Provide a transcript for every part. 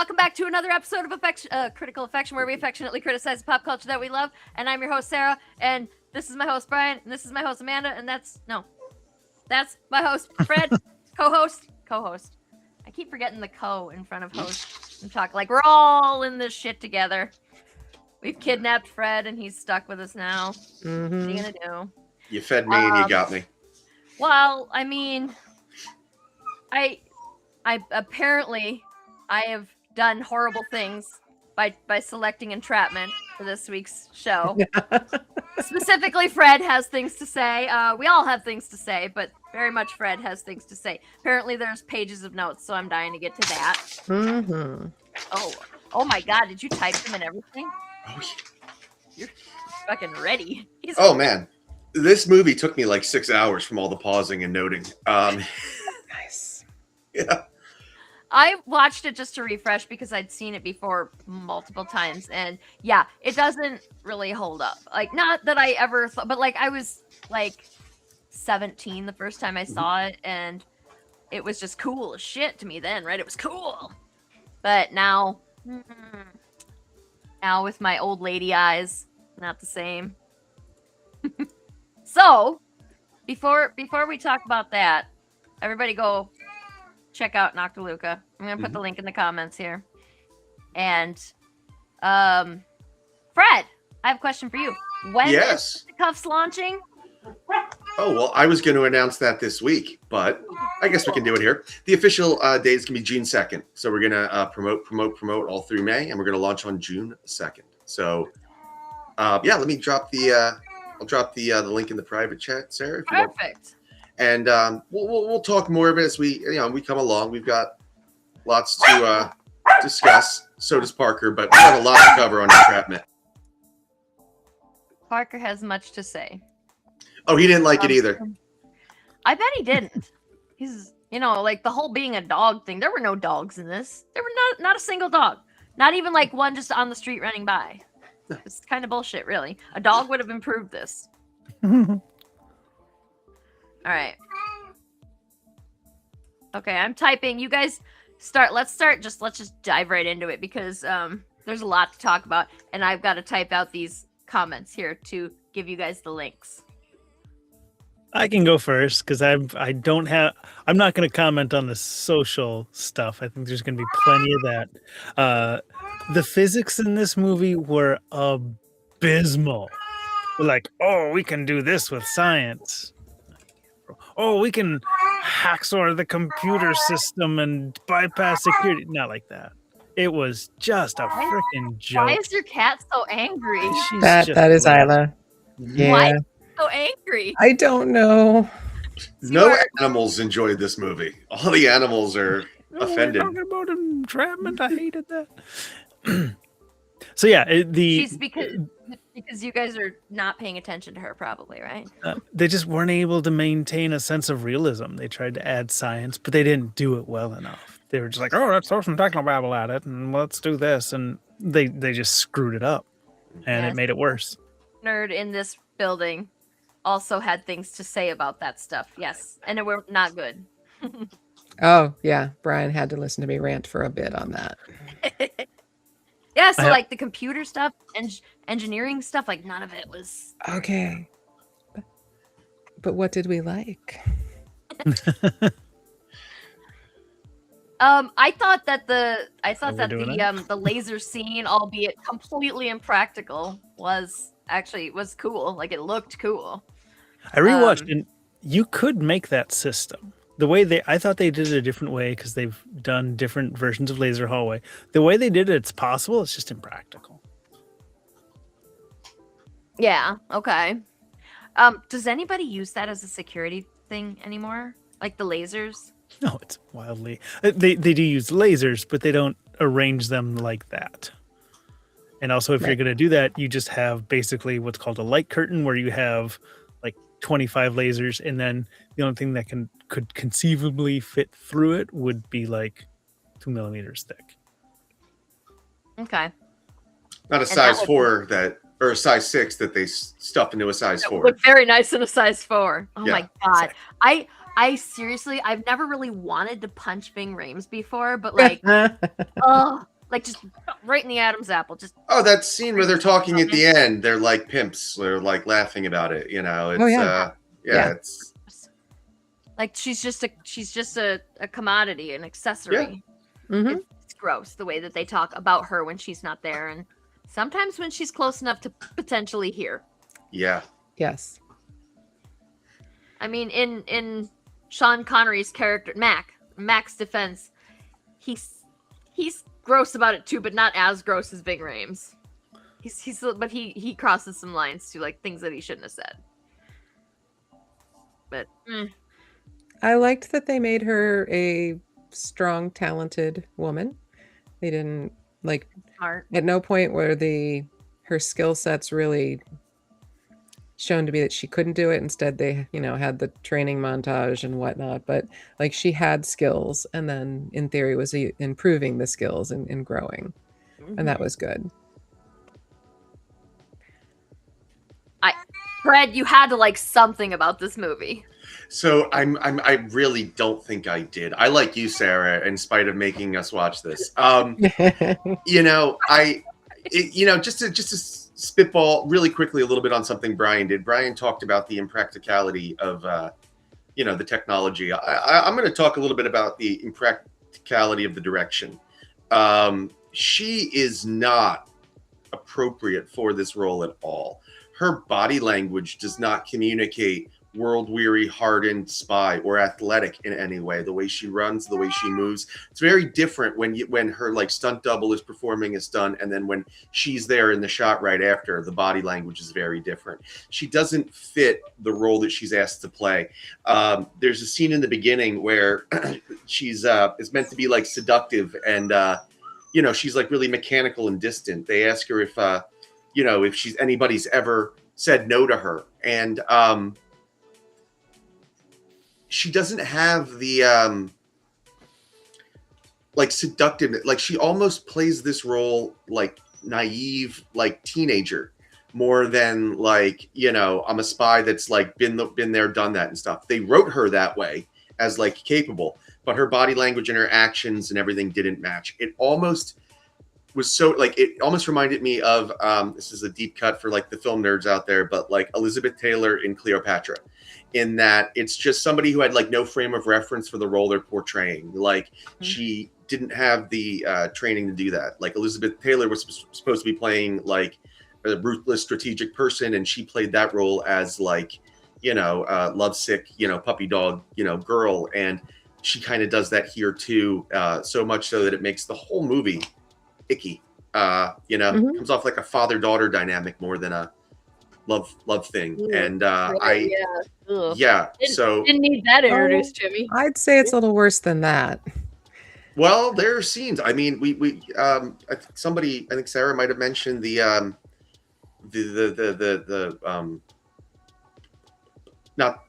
welcome back to another episode of Critical Affection, where we affectionately criticize the pop culture that we love. And I'm your host, Sarah, and this is my host, Brian, and this is my host, Amanda, and that's my host, Fred, co-host. I keep forgetting the co in front of host. I'm talking like we're all in this shit together. We've kidnapped Fred, and he's stuck with us now. Mm-hmm. What are you gonna do? You fed me and you got me. Well, I mean, I apparently I have done horrible things by selecting Entrapment for this week's show. Specifically, Fred has things to say. We all have things to say, but very much Fred has things to say. Apparently, there's pages of notes, so I'm dying to get to that. Mm-hmm. Oh my God! Did you type them and everything? Oh, yeah. You're fucking ready. Oh man, this movie took me like 6 hours from all the pausing and noting. Nice. Yeah. I watched it just to refresh because I'd seen it before multiple times, and yeah, it doesn't really hold up. Like, not that I ever thought, but like I was like 17 the first time I saw it, and it was just cool as shit to me then, right? It was cool. But now with my old lady eyes, not the same. So, before we talk about that, everybody go check out Noctiluca. I'm gonna put the link in the comments here. And Fred, I have a question for you. When is the Cuffs launching? Oh, well, I was going to announce that this week, but I guess we can do it here. The official date is going to be June 2nd. So we're going to promote all through May, and we're going to launch on June 2nd. So, yeah, let me drop I'll drop the link in the private chat, Sarah. If you want. Perfect. And we'll talk more of it as we come along. We've got lots to discuss. So does Parker, but we have a lot to cover on Entrapment. Parker has much to say. Oh, he didn't like it either. I bet he didn't. He's, like the whole being a dog thing. There were no dogs in this. There were not a single dog. Not even like one just on the street running by. It's kind of bullshit, really. A dog would have improved this. All right. Okay, I'm typing. You guys start. Let's just dive right into it because there's a lot to talk about, and I've got to type out these comments here to give you guys the links. I can go first because I'm not going to comment on the social stuff. I think there's going to be plenty of that. The physics in this movie were abysmal. Like, oh, we can do this with science. Oh, we can hacksaw the computer system and bypass security. Not like that. It was just a freaking joke. Why is your cat so angry? That is Isla. Yeah. Why is she so angry? I don't know. No animals enjoyed this movie. All the animals are offended. We're talking about entrapment. I hated that. So yeah, she's because you guys are not paying attention to her, probably, right? They just weren't able to maintain a sense of realism. They tried to add science, but they didn't do it well enough. They were just like, "Oh, let's throw some technobabble at it, and let's do this," and they just screwed it up, and it made it worse. Nerd in this building also had things to say about that stuff. Yes, and it were not good. Oh yeah, Brian had to listen to me rant for a bit on that. Yeah, so like the computer stuff and engineering stuff, like none of it was okay. But what did we like? I thought that the laser scene, albeit completely impractical, was cool. Like, it looked cool. I rewatched, and you could make that system. The way I thought they did it a different way because they've done different versions of Laser Hallway. The way they did it, it's possible. It's just impractical. Yeah. Okay. Does anybody use that as a security thing anymore? Like the lasers? No, it's wildly. They do use lasers, but they don't arrange them like that. And also, if you're going to do that, you just have basically what's called a light curtain, where you have like 25 lasers, and then the only thing that could conceivably fit through it would be like 2 millimeters thick. Okay. Not a size 4 or a size 6 that they stuffed into a size 4. Look very nice in a size 4. Oh my God. Exactly. I seriously, I've never really wanted to punch Ving Rhames before, but like, oh, like just right in the Adam's apple. Just Oh, that scene where they're talking at the end, they're like pimps. They're like laughing about it. You know, it's yeah. Yeah. it's like she's just a commodity, an accessory. Mhm. It's gross the way that they talk about her when she's not there, and sometimes when she's close enough to potentially hear. yeah. Yes. I mean, in Sean Connery's character Mac's defense, he's gross about it too, but not as gross as Big Rames. But he crosses some lines to like things that he shouldn't have said. But I liked that they made her a strong, talented woman. They didn't like smart. at no point were her skill sets really shown to be that she couldn't do it. Instead, they, had the training montage and whatnot. But like she had skills, and then in theory was improving the skills and growing, and that was good. Fred, you had to like something about this movie. So I really don't think I did. I like you, Sarah, in spite of making us watch this. Just to spitball really quickly a little bit on something Brian did. Brian talked about the impracticality of the technology. I'm going to talk a little bit about the impracticality of the direction. She is not appropriate for this role at all. Her body language does not communicate world-weary, hardened spy or athletic in any way. The way she runs, the way she moves, it's very different when her like stunt double is performing a stunt, and then when she's there in the shot right after, the body language is very different. She doesn't fit the role that she's asked to play. There's a scene in the beginning where she's is meant to be like seductive, and she's like really mechanical and distant. They ask her if anybody's ever said no to her, and she doesn't have the like seductive, like she almost plays this role like naive, like teenager, more than like, I'm a spy that's like been there, done that and stuff. They wrote her that way as like capable, but her body language and her actions and everything didn't match. It almost was so like, it almost reminded me of this is a deep cut for like the film nerds out there, but like Elizabeth Taylor in Cleopatra, in that it's just somebody who had like no frame of reference for the role they're portraying. Like she didn't have the training to do that. Like Elizabeth Taylor was supposed to be playing like a ruthless strategic person, and she played that role as like, lovesick, puppy dog, girl. And she kind of does that here too. So much so that it makes the whole movie icky. Comes off like a father-daughter dynamic more than a love thing. And didn't need that introduced to me. I'd say it's a little worse than that. Well, there are scenes. I mean, I think Sarah might have mentioned the not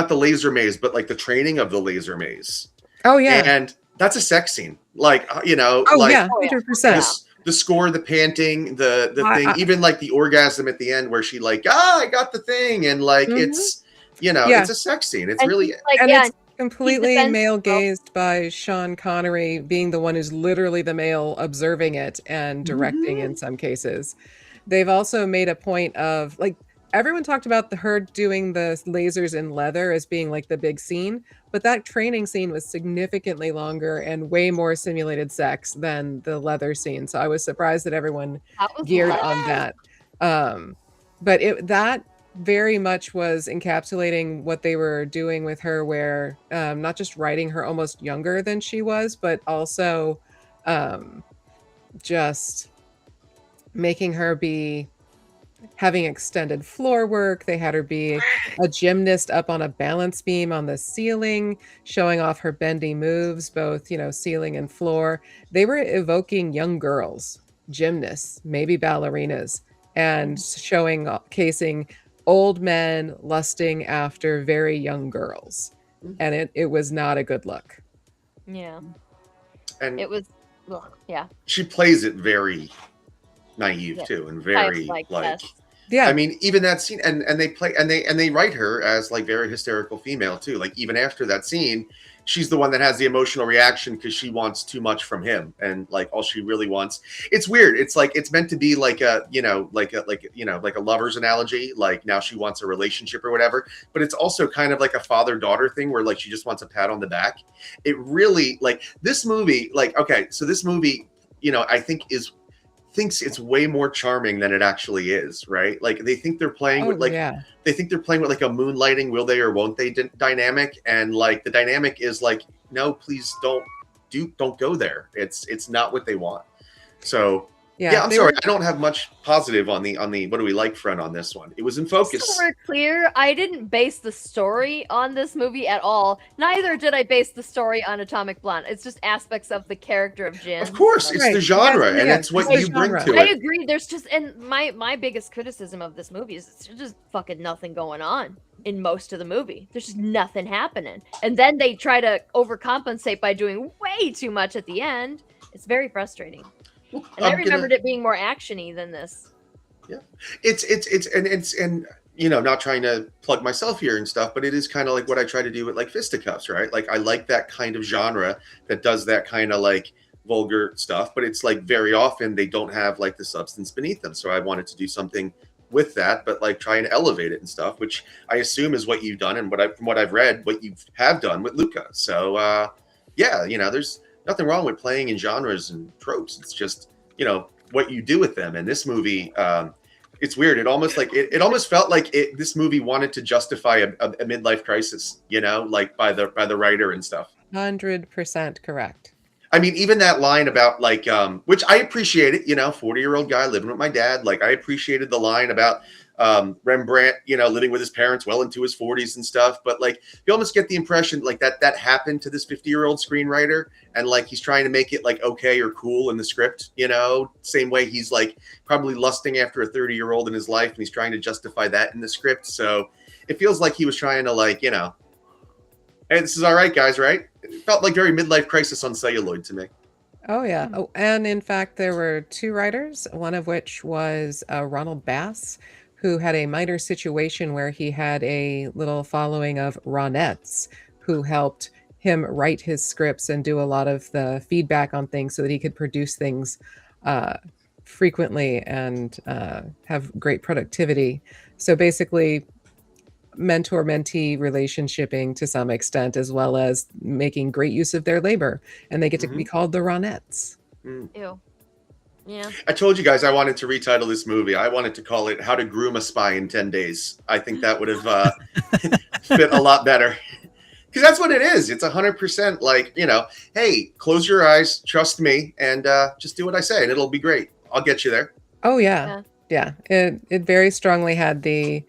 the laser maze, but like the training of the laser maze. Oh yeah. And that's a sex scene. Like, Oh yeah, 100%. The score, the panting, the thing, even like the orgasm at the end where she like, I got the thing. And like, it's, it's a sex scene. It's really, it's completely male gazed by Sean Connery being the one who's literally the male observing it and directing in some cases. They've also made a point of like, everyone talked about her doing the lasers in leather as being like the big scene, but that training scene was significantly longer and way more simulated sex than the leather scene. So I was surprised that everyone geared on that. But that very much was encapsulating what they were doing with her, where not just writing her almost younger than she was, but also just making her be having extended floor work. They had her be a gymnast up on a balance beam on the ceiling, showing off her bendy moves, both, ceiling and floor. They were evoking young girls, gymnasts, maybe ballerinas, and casing old men lusting after very young girls. And it was not a good look. Yeah. And it was, she plays it very naive too, and very like yeah. I mean, even that scene, and they write her as like very hysterical female too. Like even after that scene, she's the one that has the emotional reaction because she wants too much from him, and like all she really wants. It's weird. It's like it's meant to be like a like a lover's analogy. Like now she wants a relationship or whatever, but it's also kind of like a father-daughter thing where like she just wants a pat on the back. It really like this movie. Like okay, so this movie, I think thinks it's way more charming than it actually is, right? Like they think they're playing with like they think they're playing with like a moonlighting will they or won't they dynamic, and like the dynamic is like no, please don't go there. It's not what they want. So yeah, I'm sorry, I don't have much positive on the what do we like front on this one. It was in focus. So we're clear, I didn't base the story on this movie at all. Neither did I base the story on Atomic Blonde. It's just aspects of the character of Jin. Of course, it's the genre, and it's what you bring to it. I agree. There's just, and my biggest criticism of this movie is there's just fucking nothing going on in most of the movie. There's just nothing happening, and then they try to overcompensate by doing way too much at the end. It's very frustrating. And I remembered it being more actiony than this. Yeah, it's not trying to plug myself here and stuff, but it is kind of like what I try to do with like fisticuffs, right? Like I like that kind of genre that does that kind of like vulgar stuff, but it's like very often they don't have like the substance beneath them. So I wanted to do something with that, but like try and elevate it and stuff, which I assume is what you've done and from what I've read, what you have done with Luca. So there's nothing wrong with playing in genres and tropes. It's just, what you do with them. And this movie, it's weird. It almost like it almost felt like this movie wanted to justify a midlife crisis, like by the writer and stuff. 100% correct. I mean, even that line about like, which I appreciate it, 40-year-old guy living with my dad. Like I appreciated the line about Rembrandt, living with his parents well into his 40s and stuff. But like, you almost get the impression like that happened to this 50-year-old screenwriter, and like he's trying to make it like okay or cool in the script, same way he's like probably lusting after a 30-year-old in his life, and he's trying to justify that in the script. So it feels like he was trying to like, hey, this is all right, guys, right? It felt like very midlife crisis on celluloid to me. Oh, yeah. Oh, and in fact, there were two writers, one of which was Ronald Bass, who had a minor situation where he had a little following of Ronettes who helped him write his scripts and do a lot of the feedback on things so that he could produce things frequently and have great productivity. So basically, mentor-mentee relationshiping to some extent, as well as making great use of their labor. And they get to be called the Ronettes. Ew. Yeah. I told you guys I wanted to retitle this movie. I wanted to call it How to Groom a Spy in 10 Days. I think that would have fit a lot better. Because that's what it is. It's 100% like, hey, close your eyes, trust me, and just do what I say, and it'll be great. I'll get you there. Oh, yeah. It very strongly had the,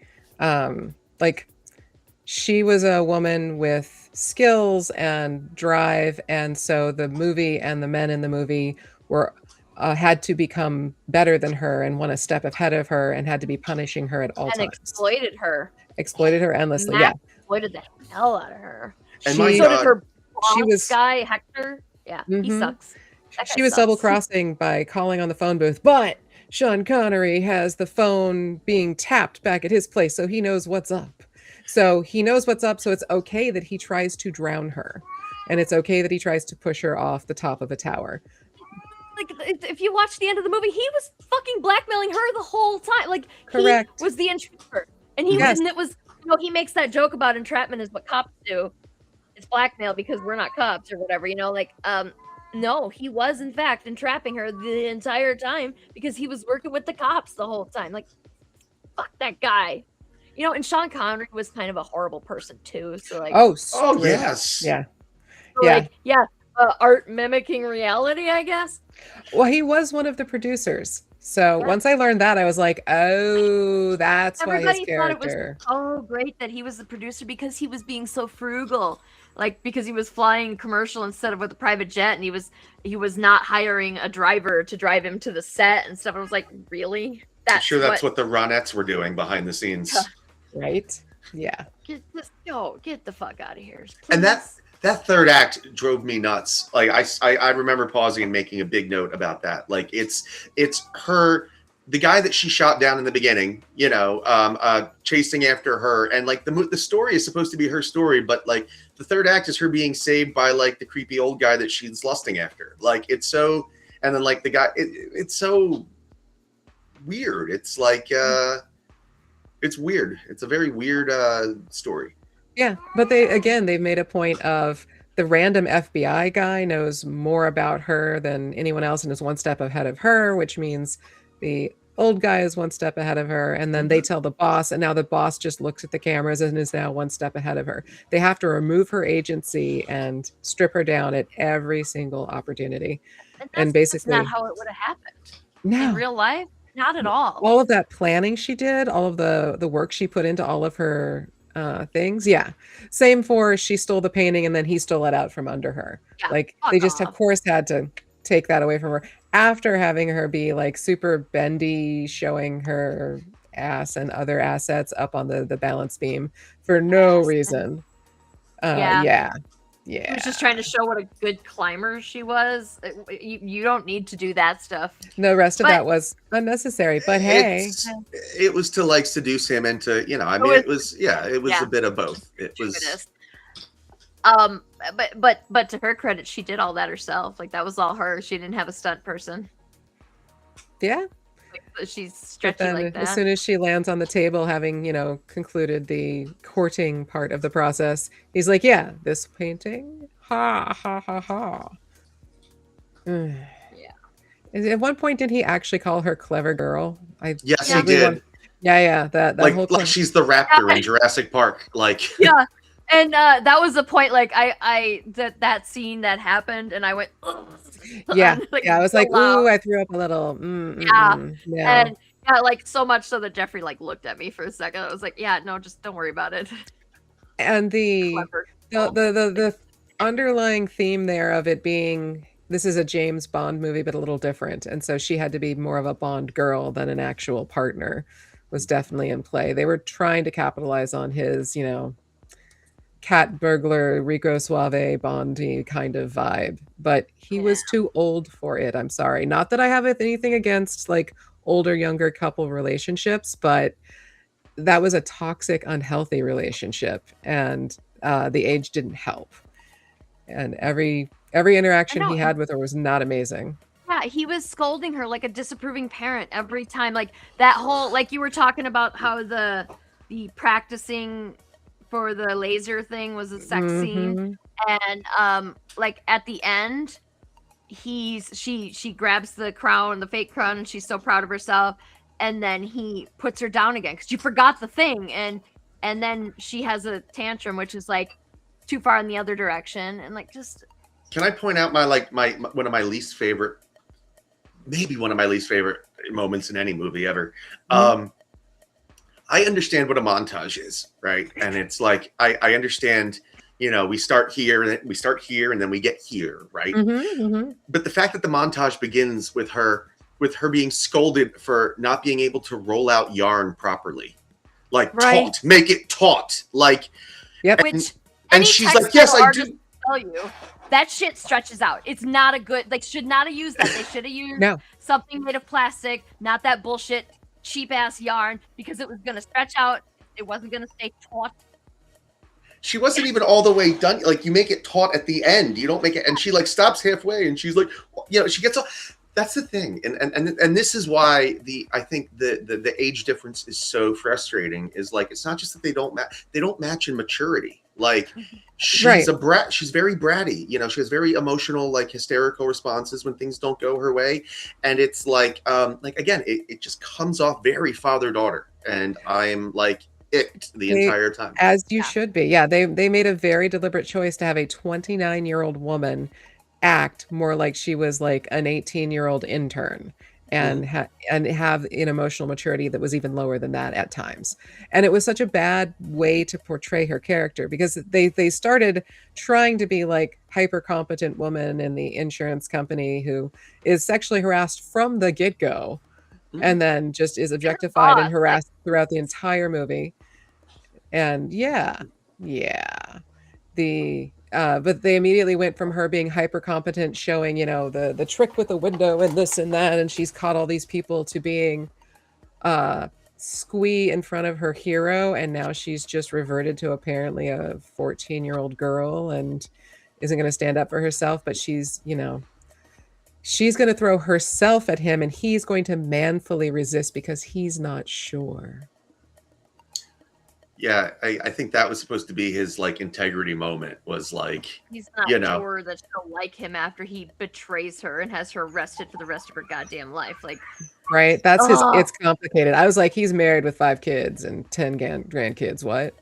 she was a woman with skills and drive, and so the movie and the men in the movie were had to become better than her and want a step ahead of her and had to be punishing her at all times. Exploited her endlessly. Exploited the hell out of her. And so did her boss guy, Hector. Yeah, he Mhm. sucks. She was double crossing by calling on the phone booth, but Sean Connery has the phone being tapped back at his place, so he knows what's up. So it's okay that he tries to drown her, and it's okay that he tries to push her off the top of a tower. Like, if you watch the end of the movie, he was fucking blackmailing her the whole time. Like, correct. He was the intruder, and it was, he makes that joke about entrapment is what cops do. It's blackmail because we're not cops or whatever, no, he was in fact entrapping her the entire time because he was working with the cops the whole time. Like, fuck that guy. And Sean Connery was kind of a horrible person too. So like, oh yes, yeah, art mimicking reality, I guess. Well, he was one of the producers. So once I learned that, I was like, oh, that's why his character. Everybody thought it was so great that he was the producer because he was being so frugal. Like, because he was flying commercial instead of with a private jet, and he was not hiring a driver to drive him to the set and stuff. I was like, really? That's what the Ronettes were doing behind the scenes. Right? Yeah. Get the fuck out of here. Please. And that third act drove me nuts. Like I remember pausing and making a big note about that. Like it's her the guy that she shot down in the beginning, chasing after her, and like the story is supposed to be her story, but like the third act is her being saved by like the creepy old guy that she's lusting after. Like it's so, and then like the guy, it's so weird. It's like it's weird. It's a very weird story. Yeah, but they've made a point of the random FBI guy knows more about her than anyone else and is one step ahead of her, which means the old guy is one step ahead of her, and then they tell the boss, and now the boss just looks at the cameras and is now one step ahead of her. They have to remove her agency and strip her down at every single opportunity. And basically, that's not how it would have happened. no, In real life, not at all. all of that planning she did, all of the work she put into all of her things. Yeah. Same for she stole the painting and then he stole it out from under her. Yeah, Like fuck they just of off. course had to take that away from her after having her be like super bendy, showing her ass and other assets up on the balance beam for no reason. Yeah. Yeah. She was just trying to show what a good climber she was. You don't need to do that stuff. The rest of But- that was unnecessary, but hey. It was to like seduce him into, it was a bit of both. It was. Stupidest. But to her credit, she did all that herself. Like that was all her. She didn't have a stunt person. Yeah. Like, she's But stretchy then like that. as soon as she lands on the table, having, concluded the courting part of the process, he's like, yeah, this painting, ha, ha, ha, ha. Yeah. At one point, did he actually call her clever girl? Yes, Yeah. he did. Yeah, that Like, whole like she's the raptor in Jurassic Park. Like, Yeah, and that was the point. Like that scene that happened, and I went, ugh. yeah, Like, I was so like, loud. ooh, I threw up a little. Yeah, no. And yeah, like so much so that Jeffrey like looked at me for a second. I was like, yeah, no, just don't worry about it. And the Clever. underlying theme there of it being this is a James Bond movie, but a little different. And so she had to be more of a Bond girl than an actual partner was definitely in play. They were trying to capitalize on his, cat burglar, Rico Suave, Bondy kind of vibe, but he was too old for it. I'm sorry. Not that I have anything against like older, younger couple relationships, but that was a toxic, unhealthy relationship. And the age didn't help. And every interaction he had with her was not amazing. Yeah, he was scolding her like a disapproving parent every time. Like that whole, like you were talking about how the practicing for the laser thing was a sex scene, and like at the end, she grabs the crown, the fake crown, and she's so proud of herself, and then he puts her down again because you forgot the thing, and then she has a tantrum, which is like too far in the other direction, and like just. Can I point out my one of my least favorite, maybe one of my least favorite moments in any movie ever? I understand what a montage is, right? And it's like I understand, we start here, and then we get here, right? But the fact that the montage begins with her being scolded for not being able to roll out yarn properly, like taut, make it taut, like. Yep. Which and she's like, yes, I do. Tell you that shit stretches out. It's not a good, like, should not have used that. They should have used something made of plastic, not that bullshit cheap ass yarn, because it was gonna stretch out. It wasn't gonna stay taut. She wasn't even all the way done. Like, you make it taut at the end. You don't make it, and she like stops halfway, and she's like, she gets all. That's the thing, and this is why I think the age difference is so frustrating. Is like, it's not just that they don't match in maturity. Like, she's a brat. She's very bratty. She has very emotional, like hysterical responses when things don't go her way, and it's like again, it just comes off very father-daughter, and I'm like icked the entire time. As you should be. Yeah, they made a very deliberate choice to have a 29-year-old woman act more like she was like an 18-year-old intern and have an emotional maturity that was even lower than that at times. And it was such a bad way to portray her character because they started trying to be like hyper competent woman in the insurance company who is sexually harassed from the get-go and then just is objectified and harassed throughout the entire movie. And but they immediately went from her being hyper competent, showing, the trick with the window and this and that, and she's caught all these people, to being squee in front of her hero, and now she's just reverted to apparently a 14-year-old girl and isn't going to stand up for herself, but she's, she's going to throw herself at him and he's going to manfully resist because he's not sure. Yeah, I think that was supposed to be his like integrity moment. Was like, he's not sure that she'll like him after he betrays her and has her arrested for the rest of her goddamn life. Like, right? That's his. It's complicated. I was like, he's married with 5 kids and 10 grandkids. What?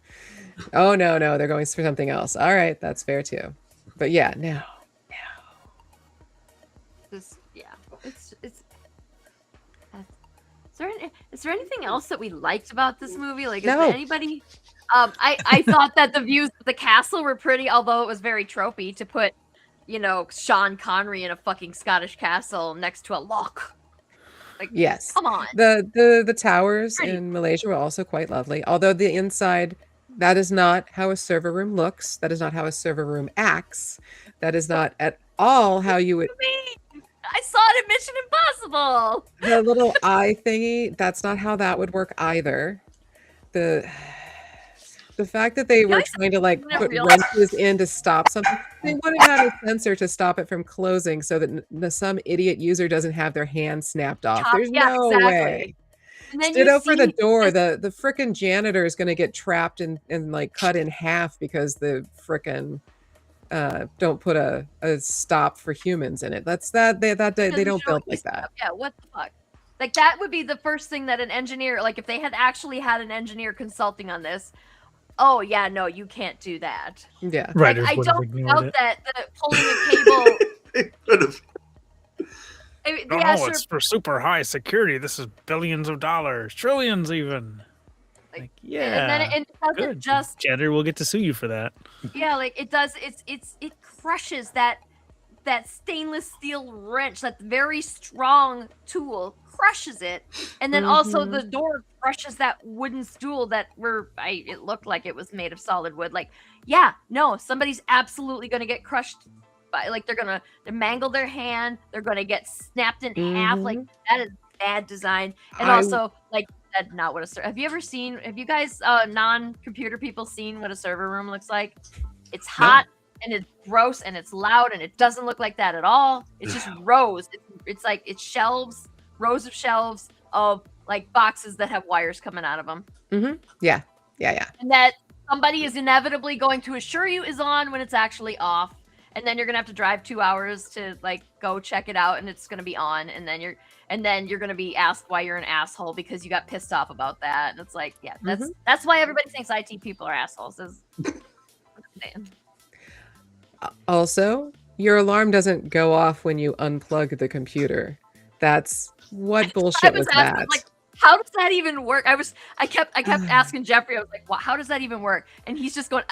Oh no, they're going for something else. All right, that's fair too. But yeah, no. This, yeah, it's. Is there anything else that we liked about this movie? Like, is there anybody? I thought that the views of the castle were pretty, although it was very tropey to put, Sean Connery in a fucking Scottish castle next to a loch. Like, yes, come on. The towers in Malaysia were also quite lovely. Although the inside, that is not how a server room looks. That is not how a server room acts. That is not at all how you would. I saw it in Mission Impossible. The little eye thingy, that's not how that would work either. The fact that they were trying to like put wrenches in to stop something, they would have had a sensor to stop it from closing so that some idiot user doesn't have their hand snapped off. There's no way. Ditto for the door. The frickin' janitor is going to get trapped and like cut in half because the frickin' don't put a stop for humans in it. They don't build like that. Yeah, what the fuck? Like, that would be the first thing that an engineer, like, if they had actually had an engineer consulting on this. Oh yeah, no, you can't do that. Yeah, right. Like, I don't doubt that pulling a cable. No, it's for super high security. This is billions of dollars, trillions even. Like, yeah, and then it doesn't just. Janitor will get to sue you for that. Yeah, like it does. It crushes that stainless steel wrench, that very strong tool, crushes it, and then also the door crushes that wooden stool that it looked like it was made of solid wood. Like, yeah, no, somebody's absolutely gonna get crushed by, like, they're gonna mangle their hand, they're gonna get snapped in half. Like, that is bad design. And also, like, not what have you guys non-computer people seen what a server room looks like? It's hot and it's gross and it's loud and it doesn't look like that at all. It's just rows. It's like it's shelves, rows of shelves of like boxes that have wires coming out of them. Yeah. And that somebody is inevitably going to assure you is on when it's actually off. And then you're gonna have to drive 2 hours to like go check it out, and it's gonna be on, and then you're gonna be asked why you're an asshole because you got pissed off about that. And it's like, yeah, that's why everybody thinks IT people are assholes. Also, your alarm doesn't go off when you unplug the computer. That's what bullshit was that? Like, how does that even work? I kept asking Jeffrey. I was like, well, how does that even work? And he's just going.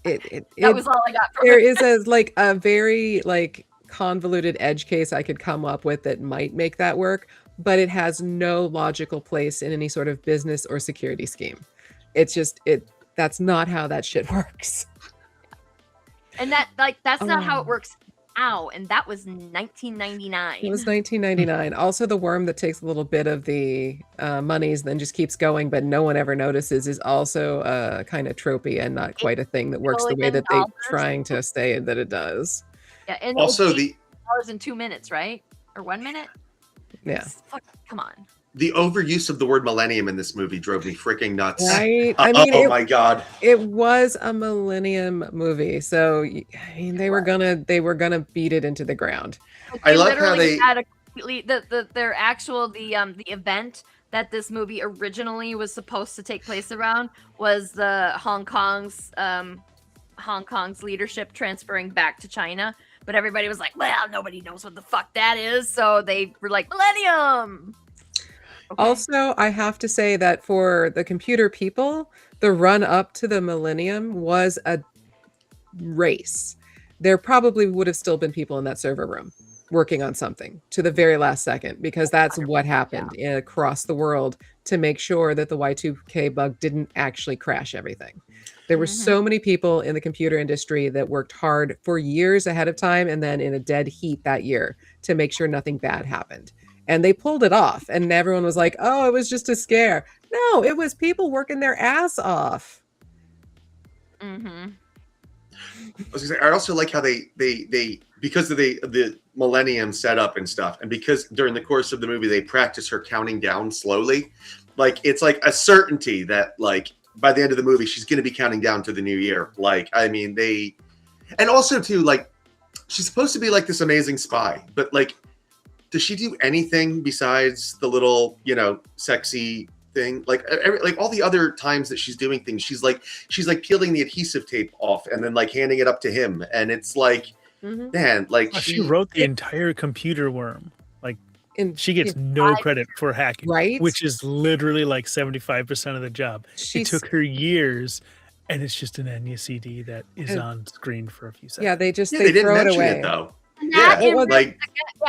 That was all I got from there is a very like convoluted edge case I could come up with that might make that work, but it has no logical place in any sort of business or security scheme. It's just that's not how that shit works. And that's not how it works now, and that was 1999. It was 1999. Also, the worm that takes a little bit of the monies and then just keeps going, but no one ever notices, is also kind of tropey and not quite a thing that works the way that they're trying to say that it does. Yeah, and also hours in 2 minutes, right? Or 1 minute? Yeah. Come on. The overuse of the word millennium in this movie drove me freaking nuts. Right? I mean, my God. It was a millennium movie, so I mean they were gonna beat it into the ground. I love how they had a completely the event that this movie originally was supposed to take place around was the Hong Kong's leadership transferring back to China. But everybody was like, well, nobody knows what the fuck that is, so they were like, millennium. Okay. Also, I have to say that for the computer people, the run up to the millennium was a race. There probably would have still been people in that server room working on something to the very last second, because that's what happened across the world to make sure that the Y2K bug didn't actually crash everything. There were so many people in the computer industry that worked hard for years ahead of time and then in a dead heat that year to make sure nothing bad happened. And they pulled it off, and everyone was like, "Oh, it was just a scare." No, it was people working their ass off. Mm-hmm. I was gonna say, I also like how they because of the millennium setup and stuff, and because during the course of the movie they practice her counting down slowly, like it's like a certainty that like by the end of the movie she's gonna be counting down to the new year. Like, I mean, and also too, like, she's supposed to be like this amazing spy, but like, does she do anything besides the little, sexy thing? Like, like all the other times that she's doing things, she's like peeling the adhesive tape off and then like handing it up to him, and it's like, man, like she wrote the entire computer worm. Like, And she gets no credit for hacking, right? Which is literally like 75% of the job. It took her years, and it's just an NUCD that is on screen for a few seconds. Yeah, they didn't throw it mention away. it though. Yeah, like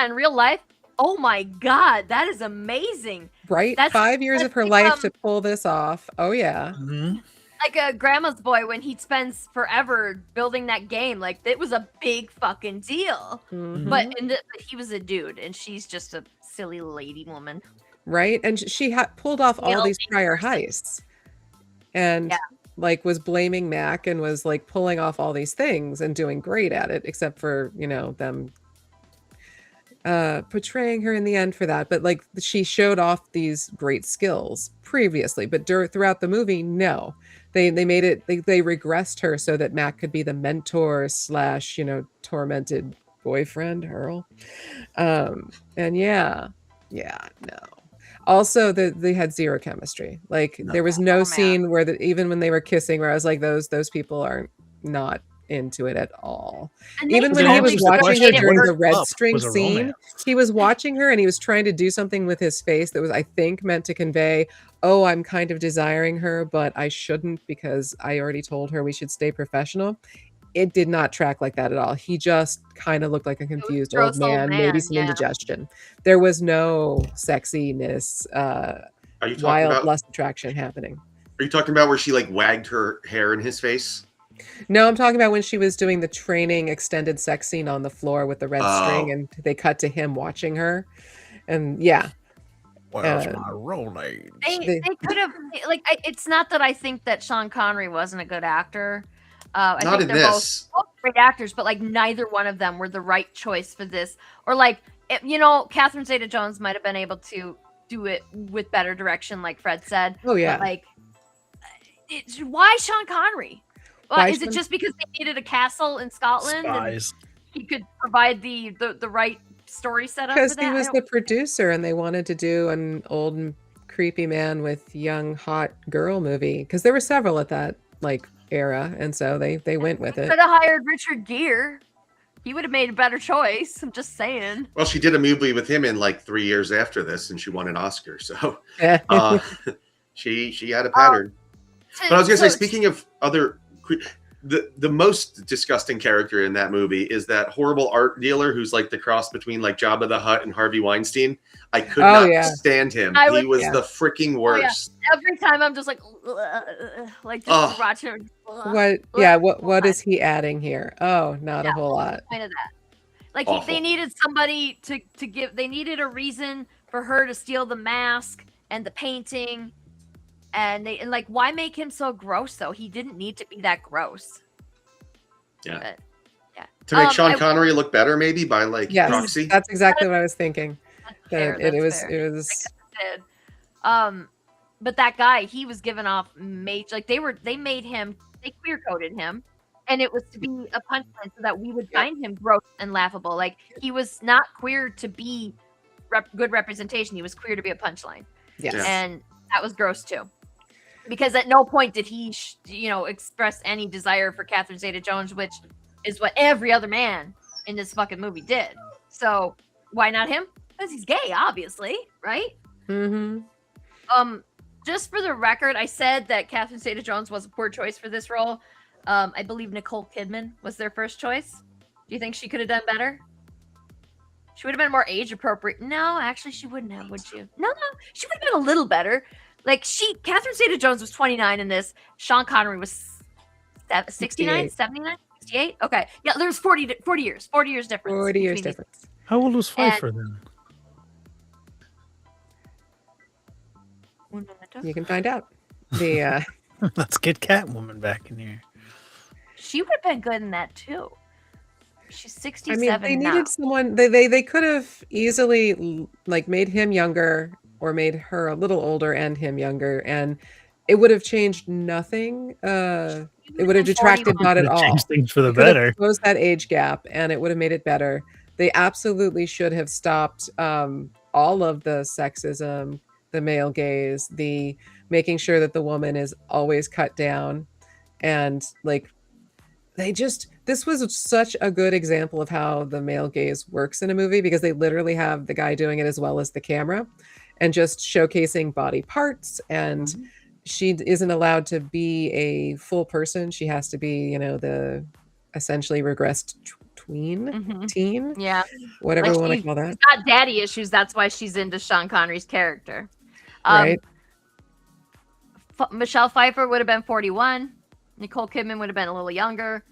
in real life. Oh my God, that is amazing. Right? 5 years of her life to pull this off. Oh yeah. Mm-hmm. Like a grandma's boy when he spends forever building that game. Like, it was a big fucking deal. Mm-hmm. But he was a dude, and she's just a silly lady woman. Right? And she pulled off all these prior heists. And like was blaming Mac and was like pulling off all these things and doing great at it, except for, them portraying her in the end for that. But like, she showed off these great skills previously, but throughout the movie, no. They made it, they regressed her so that Mac could be the mentor / tormented boyfriend, Earl. And no. Also, they had zero chemistry. Like, there was no scene where even when they were kissing, where I was like, those people are not into it at all. Even when he was watching her during the red string scene, he was watching her and he was trying to do something with his face that was, I think, meant to convey, oh, I'm kind of desiring her, but I shouldn't because I already told her we should stay professional. It did not track like that at all. He just kind of looked like a confused old man, maybe some indigestion. There was no sexiness, wild lust attraction happening. Are you talking about where she like wagged her hair in his face? No, I'm talking about when she was doing the training extended sex scene on the floor with the red string, and they cut to him watching her. And where's my Rolaids? They could have, like, it's not that I think that Sean Connery wasn't a good actor. I Not think in they're this. both great actors, but like neither one of them were the right choice for this. Or like, Catherine Zeta-Jones might have been able to do it with better direction, like Fred said. Oh yeah. But like, why Sean Connery? Is it just because they needed a castle in Scotland and he could provide the right story setup? Because he was the producer and they wanted to do an old creepy man with young hot girl movie, because there were several at that like era, and so they went with it. Could have hired Richard Gere. He would have made a better choice. I'm just saying. Well, she did a movie with him in like 3 years after this, and she won an Oscar. So she had a pattern. But I was gonna say, speaking of other, the most disgusting character in that movie is that horrible art dealer who's like the cross between like Jabba the Hutt and Harvey Weinstein. I could not stand him. He was the freaking worst. Every time I'm just like just watching him. What is he adding here? Oh, not a whole lot. Kind of that. Like they needed somebody to give. They needed a reason for her to steal the mask and the painting. And like, why make him so gross though? He didn't need to be that gross. Yeah. But, yeah. To make Sean Connery look better, maybe by like proxy. That's exactly what I was thinking. It was. But that guy, he was given off major. Like they queer coded him, and it was to be a punchline so that we would find him gross and laughable. Like he was not queer to be good representation. He was queer to be a punchline. Yes. And that was gross too. Because at no point did he, express any desire for Catherine Zeta-Jones, which is what every other man in this fucking movie did. So why not him? Because he's gay, obviously, right? Mm-hmm. Just for the record, I said that Catherine Zeta-Jones was a poor choice for this role. I believe Nicole Kidman was their first choice. Do you think she could have done better? She would have been more age appropriate. No, actually, she wouldn't have, would you? No, she would have been a little better. Like Catherine Zeta-Jones was 29 in this. Sean Connery was 69, 79, 68. Okay, yeah, there's 40 years difference. 40 years difference. How old was Pfeiffer then? You can find out. The Let's get Catwoman back in here. She would have been good in that too. She's I 67 mean, they now. needed someone. They could have easily like made him younger or made her a little older and him younger, and it would have changed nothing. It would have detracted not at Could've all. changed things for the It could have better. closed that age gap, and it would have made it better. They absolutely should have stopped all of the sexism, the male gaze, the making sure that the woman is always cut down, and like this was such a good example of how the male gaze works in a movie because they literally have the guy doing it as well as the camera and just showcasing body parts, and she isn't allowed to be a full person. She has to be, the essentially regressed teen, Yeah. whatever Like we want to she- call that. She's got daddy issues. That's why she's into Sean Connery's character. Right. Michelle Pfeiffer would have been 41. Nicole Kidman would have been a little younger.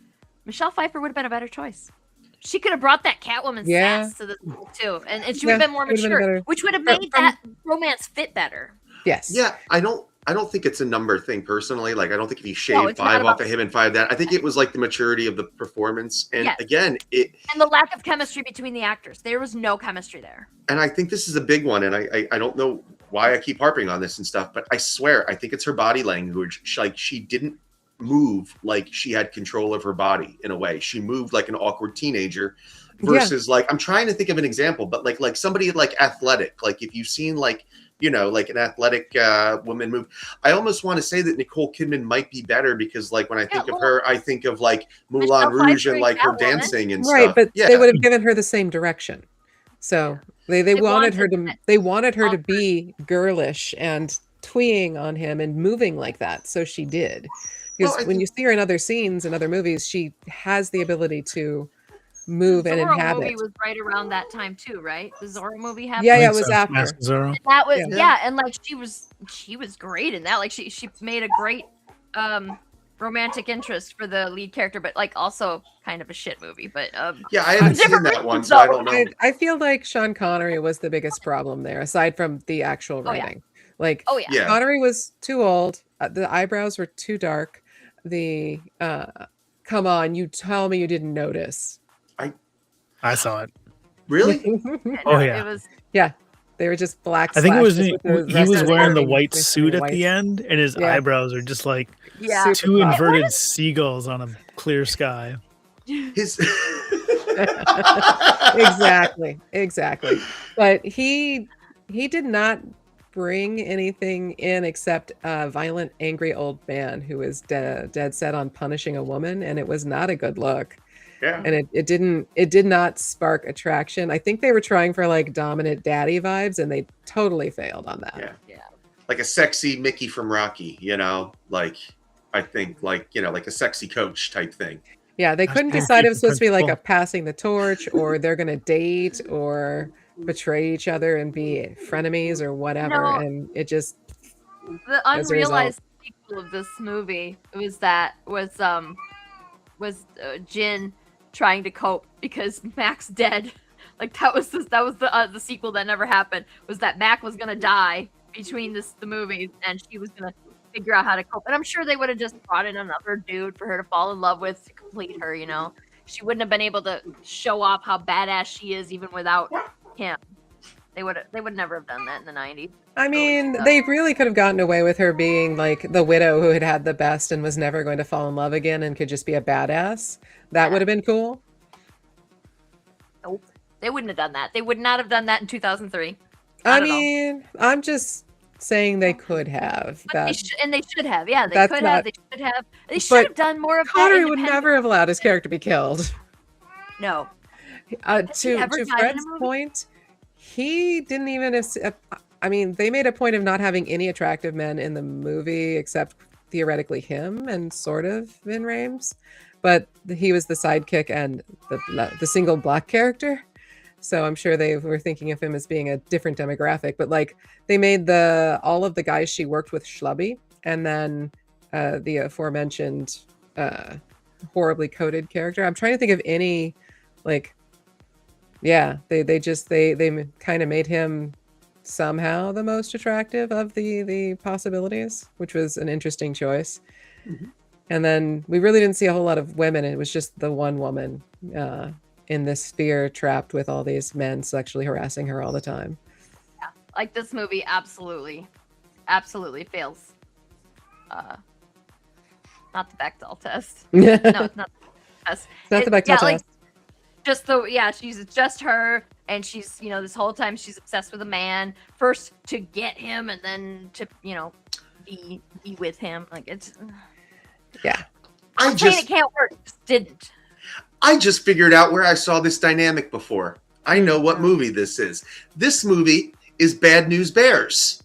Michelle Pfeiffer would have been a better choice. She could have brought that Catwoman Yeah. sass to the too, and she would have been more she would have been mature, better. which would have From- made that romance fit better. Yes. Yeah, I don't think it's a number thing personally. Like, I don't think if you shave No, it's not 5 about- off of him and 5 that, I think it was like the maturity of the performance. And Yes. again, And the lack of chemistry between the actors. There was no chemistry there. and I think this is a big one. And I don't know why I keep harping on this and stuff, but I swear, I think it's her body language. She didn't move like she had control of her body in a way. She moved like an awkward teenager versus like, I'm trying to think of an example, but like somebody like athletic, like if you've seen like an athletic woman move, I almost want to say that Nicole Kidman might be better because like when I think of her, I think of like Moulin Michelle Rouge Pfeiffer and like her Catwoman. dancing and Right, stuff. but Yeah. they would have given her the same direction. So they wanted her to awkward. be girlish and tweeing on him and moving like that. So she did. Because Well, I when you think- see her in other scenes and other movies, she has the ability to move and Zorro inhabit. movie was right around that time too, right? The Zorro movie happened. Yeah, I yeah, think it was so. after. Mask of Zorro. That was Yeah. and like she was great in that. Like she made a great romantic interest for the lead character, but like also kind of a shit movie. But Yeah, I haven't seen different that one, reasons, so I though. don't know. I feel like Sean Connery was the biggest problem there, aside from the actual Oh, yeah. writing. Like, oh yeah. Yeah. Connery was too old. The eyebrows were too dark. The come on, you tell me you didn't notice. I saw it. Really? Oh, yeah. It was Yeah, they were just black. I think it was slashes with the he rest was of wearing the wearing white basically suit at white. the end, and his Yeah. eyebrows are just like yeah. Super two hot. inverted seagulls on a clear sky. His Exactly. But he did not bring anything in except a violent, angry old man who was dead set on punishing a woman, and it was not a good look. Yeah. And it did not spark attraction. I think they were trying for like dominant daddy vibes, and they totally failed on that. Yeah. Yeah. Like a sexy Mickey from Rocky, like I think like like a sexy coach type thing. Yeah, they Gosh, couldn't damn, decide if it was keep the supposed to be like a principal. passing the torch, or they're gonna date or betray each other and be frenemies or whatever. No. And it just The As a result. unrealized sequel of this movie was Jin trying to cope because Mac's dead. Like that was the sequel that never happened. Was that Mac was gonna die between the movies, and she was gonna figure out how to cope. And I'm sure they would have just brought in another dude for her to fall in love with to complete her. She wouldn't have been able to show off how badass she is even without him. They would never have done that in the 90s. I mean, they really could have gotten away with her being like the widow who had the best and was never going to fall in love again and could just be a badass. That would have been cool. Nope. They wouldn't have done that. They would not have done that in 2003. I Not at all. mean, I'm just saying they could have. But they should have. Yeah, they That's could not- have. They should have. They But should have done more of that. Connery would independent- never have allowed his character to be killed. No. Has he To ever died in a Fred's movie? point, he didn't even. I mean, they made a point of not having any attractive men in the movie except theoretically him and sort of Vin Rames, but he was the sidekick and the single black character. So I'm sure they were thinking of him as being a different demographic. But like they made all of the guys she worked with schlubby, and then the aforementioned horribly coded character. I'm trying to think of any like. Yeah, they kind of made him somehow the most attractive of the possibilities, which was an interesting choice. Mhm. And then we really didn't see a whole lot of women. It was just the one woman in this sphere trapped with all these men sexually harassing her all the time. Like this movie absolutely fails. Not the Bechdel test. No, it's not the test. It's not the Bechdel test. She's just her, and she's, this whole time she's obsessed with a man, first to get him and then to, be with him. Like, it's Yeah. I'm saying it can't work. It just didn't. I just figured out where I saw this dynamic before. I know what movie this is. This movie is Bad News Bears.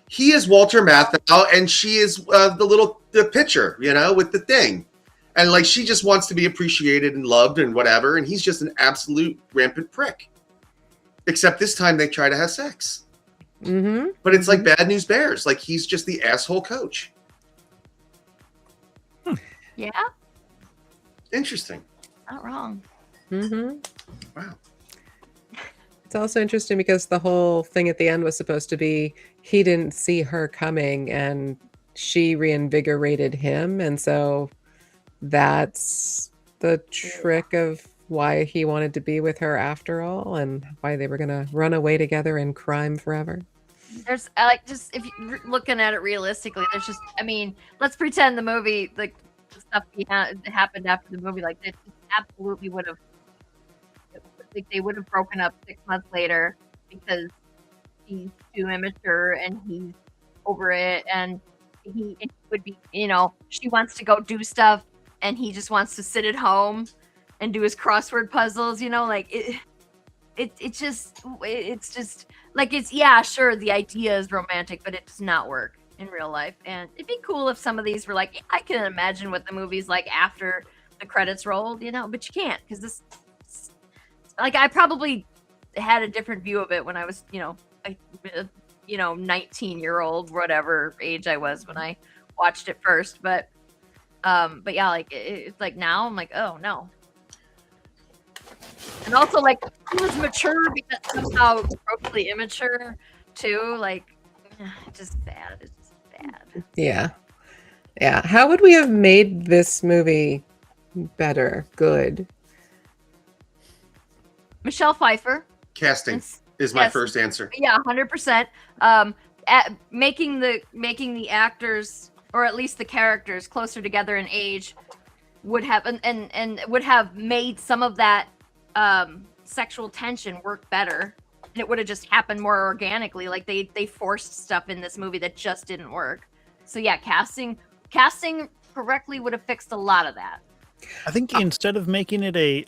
He is Walter Matthau, and she is the pitcher, with the thing. And like, she just wants to be appreciated and loved and whatever. And he's just an absolute rampant prick. Except this time they try to have sex. Mm-hmm. But it's like Bad News Bears. Like, he's just the asshole coach. Yeah, Interesting. not wrong. Mm-hmm. Wow. It's also interesting because the whole thing at the end was supposed to be he didn't see her coming and she reinvigorated him. And so that's the trick of why he wanted to be with her after all, and why they were going to run away together in crime forever. There's just if you're looking at it realistically, there's just let's pretend the movie, like the stuff happened after the movie, like it absolutely would have, like they would have broken up 6 months later because he's too immature and he's over it, and he would be, she wants to go do stuff and he just wants to sit at home and do his crossword puzzles, like it's just like, sure, the idea is romantic, but it does not work in real life. And it'd be cool if some of these were like, I can imagine what the movie's like after the credits rolled, but you can't, because this, like, I probably had a different view of it when I was, 19-year-old, whatever age I was when I watched it first. But yeah, like it's like now I'm like, oh no. And also, like, he was mature because somehow grossly immature too. Like, just bad. It's just bad. Yeah. How would we have made this movie better, good? Michelle Pfeiffer. Casting is my first answer. Yeah, 100%. Making the actors, or at least the characters, closer together in age would have and would have made some of that sexual tension work better, and it would have just happened more organically. Like they forced stuff in this movie that just didn't work. So yeah, casting correctly would have fixed a lot of that. I think instead of making it they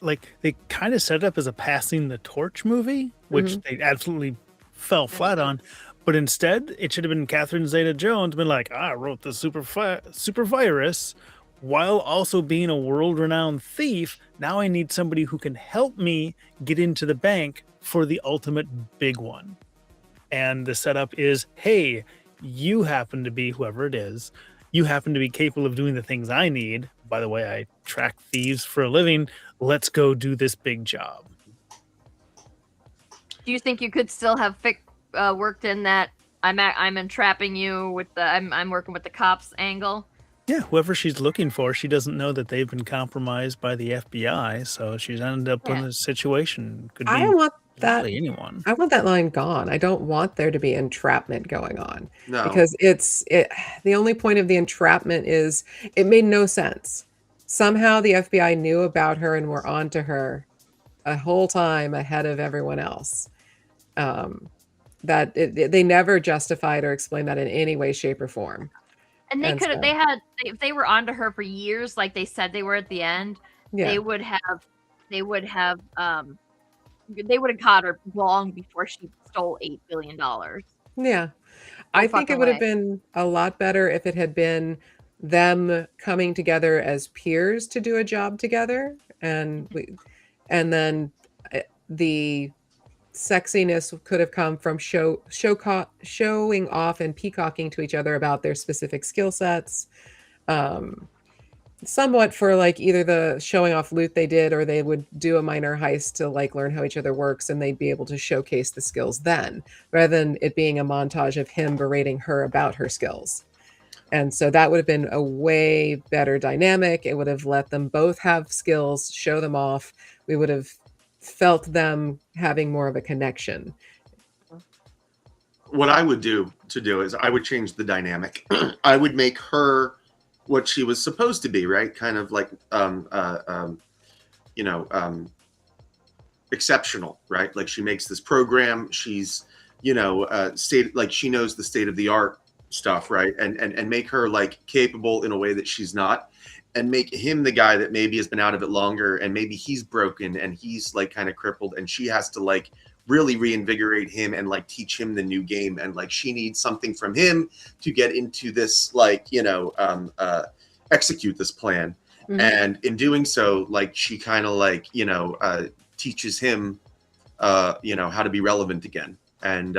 kind of set it up as a passing the torch movie, which they absolutely fell flat on. But instead, it should have been Catherine Zeta-Jones been like, I wrote the super virus while also being a world-renowned thief. Now I need somebody who can help me get into the bank for the ultimate big one. And the setup is, hey, you happen to be whoever it is. You happen to be capable of doing the things I need. By the way, I track thieves for a living. Let's go do this big job. Do you think you could still have worked in that I'm entrapping you with the I'm working with the cops angle? Yeah, whoever she's looking for, she doesn't know that they've been compromised by the FBI, so she's ended up in a situation. Could be I want that. Anyone. I want that line gone. I don't want there to be entrapment going on. No. Because the only point of the entrapment is it made no sense. Somehow the FBI knew about her and were onto her a whole time ahead of everyone else. They never justified or explained that in any way, shape, or form. And if they were onto her for years, like they said they were at the end, they would have caught her long before she stole $8 billion. Yeah. I think it would have been a lot better if it had been them coming together as peers to do a job together, and then the sexiness could have come from showing off and peacocking to each other about their specific skill sets, somewhat for like either the showing off loot they did, or they would do a minor heist to like learn how each other works, and they'd be able to showcase the skills then, rather than it being a montage of him berating her about her skills. And so that would have been a way better dynamic. It would have let them both have skills, show them off. We would have felt them having more of a connection. What I would do is I would change the dynamic. I would make her what she was supposed to be, right? Kind of like, exceptional, right? Like she makes this program. She's, state like she knows the state of the art stuff, right? And make her like capable in a way that she's not, and make him the guy that maybe has been out of it longer, and maybe he's broken and he's like kind of crippled, and she has to like really reinvigorate him and like teach him the new game, and like she needs something from him to get into this like execute this plan. Mhm. And in doing so, like she kind of like teaches him how to be relevant again, and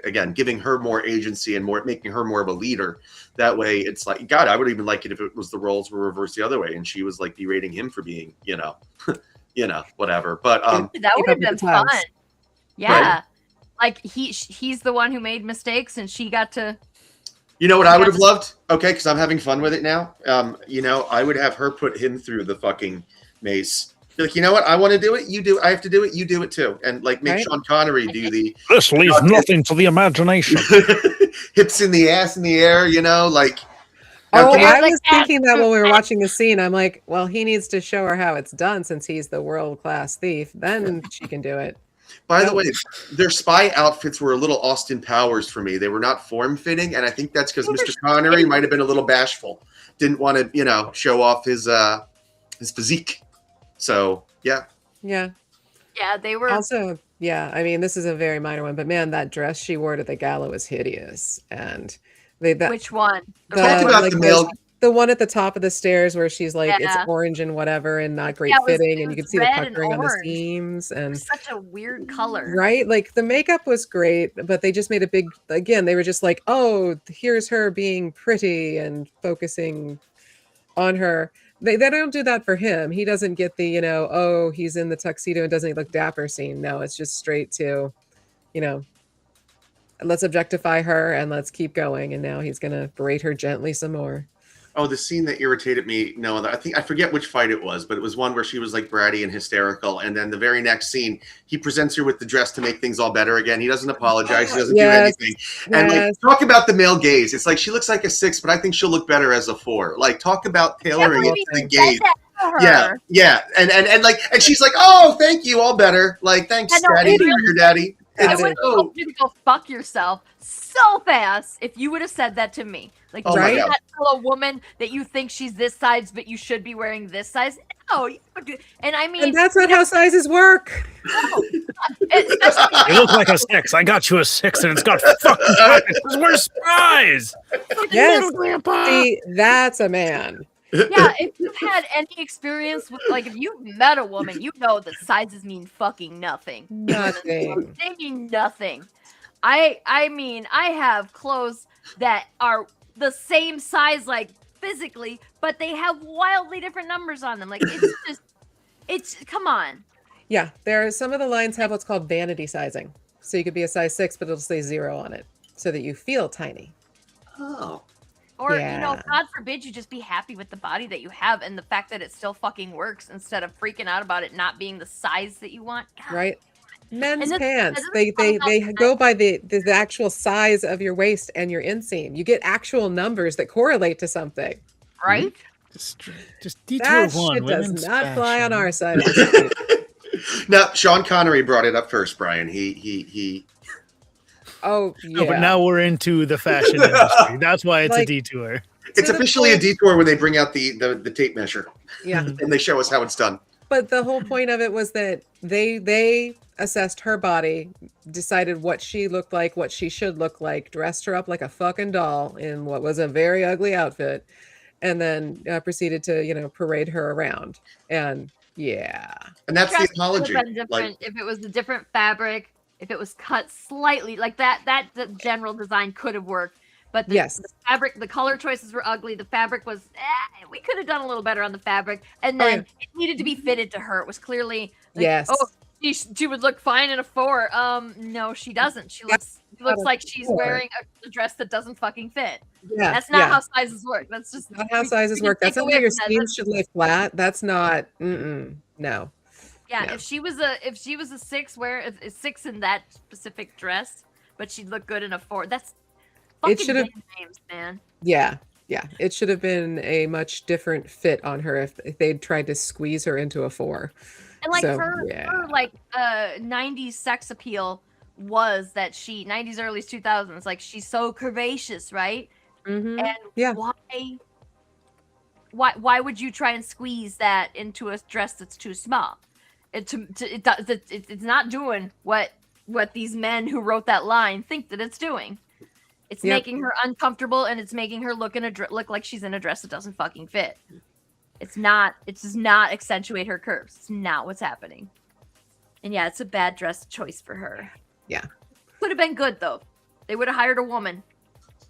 again, giving her more agency and more, making her more of a leader. That way it's like, God, I would even like it if it was the roles were reversed the other way and she was like berating him for being whatever. But that would have Keep up been with the times. fun. Yeah. Like he's the one who made mistakes and she got to. you know what I would have loved? Okay, because I'm having fun with it now. I would have her put him through the fucking mace. Be like, you know what? I want to do it. You do. I have to do it. You do it too. And like make Right. Sean Connery do the This leaves nothing to the imagination. hips in the ass in the air. Like. Oh, Now, I like, was thinking that when we were watching the scene. I'm like, well, he needs to show her how it's done since he's the world-class thief. Then she can do it. by the way, their spy outfits were a little Austin Powers for me. They were not form-fitting, and I think that's because Mr. Connery might have been a little bashful. Didn't want to, show off his physique. So, yeah. Yeah. Yeah, they were. Also, yeah, I mean, this is a very minor one, but man, that dress she wore to the gala was hideous. And Which one? Talk about the male. the one at the top of the stairs where she's like, it's Yeah. orange and whatever and not great Yeah, it was- fitting, it and you can was see the red and puckering on the orange. seams. And Such a weird color. right, like the makeup was great, but they just made a big, again, they were just like, oh, here's her being pretty and focusing on her. They don't do that for him. He doesn't get the, oh, he's in the tuxedo and doesn't he look dapper scene. No, it's just straight to, let's objectify her and let's keep going. And now he's gonna berate her gently some more. Oh, the scene that irritated me. No, I forget which fight it was, but it was one where she was like bratty and hysterical. And then the very next scene, he presents her with the dress to make things all better again. He doesn't apologize. He doesn't Yes, do anything. And like, yes. talk about the male gaze. It's like she looks like a 6, but I think she'll look better as a 4. Like, talk about tailoring it to the gaze. Yeah. And she's like, oh, thank you, all better. Like, thanks, I know, daddy, it for really- your daddy. I It's would like, have told you to go fuck yourself so fast if you would have said that to me. Like, Oh you my would God. not tell a woman that you think she's this size, but you should be wearing this size. No, you don't do. And I mean, And that's not how sizes work. especially You look like a 6. I got you a 6, and it's got fucking pockets. We're spies. Yes. Grandpa. See, that's a man. yeah, if you've had any experience with, like, if you've met a woman, you know that sizes mean fucking nothing. Nothing. They mean nothing. I mean, I have clothes that are the same size, like, physically, but they have wildly different numbers on them. Like, it's come on. Yeah, there are some of the lines have what's called vanity sizing. So you could be a size 6, but it'll say 0 on it so that you feel tiny. oh. Or, Yeah. God forbid you just be happy with the body that you have and the fact that it still fucking works instead of freaking out about it not being the size that you want. God. Right? Men's this- pants. this They is all they about go by the actual size of your waist and your inseam. You get actual numbers that correlate to something. Right? Just detail That one. shit does women's not fly on fashion. our side of the street. Now, Sean Connery brought it up first, Brian. He Oh, yeah. No, but now we're into the fashion industry. That's why it's a Like- detour. It's To the officially a point- detour when they bring out the tape measure Yeah. and they show us how it's done. But the whole point of it was that they assessed her body, decided what she looked like, what she should look like, dressed her up like a fucking doll in what was a very ugly outfit, and then proceeded to parade her around. And yeah, And that's the Dress would have apology. been different Like, if it was a different fabric, if it was cut slightly like that. The general design could have worked, but the Yes. fabric, the color choices were ugly. The fabric was, we could have done a little better on the fabric. And then it needed to be fitted to her. It was clearly like, Yes. oh, she would look fine in a 4. No, she doesn't. She looks like she's wearing a dress that doesn't fucking fit. Yeah. That's not how sizes work. That's just not how sizes work. That's not how your seams should lay flat. That's not, no. Yeah, No. if she was a 6, wear a 6 in that specific dress, but she'd look good in a 4. That's fucking should have, names, man. Yeah. It should have been a much different fit on her if they'd tried to squeeze her into a 4. And like So, her like 90s sex appeal was that 90s early 2000s, like she's so curvaceous, right? Mm-hmm. And why would you try and squeeze that into a dress that's too small? It's not doing what these men who wrote that line think that it's doing. It's making her uncomfortable, and it's making her look like she's in a dress that doesn't fucking fit. It does not accentuate her curves. It's not what's happening. And yeah, it's a bad dress choice for her. Yeah. Could have been good though. They would have hired a woman.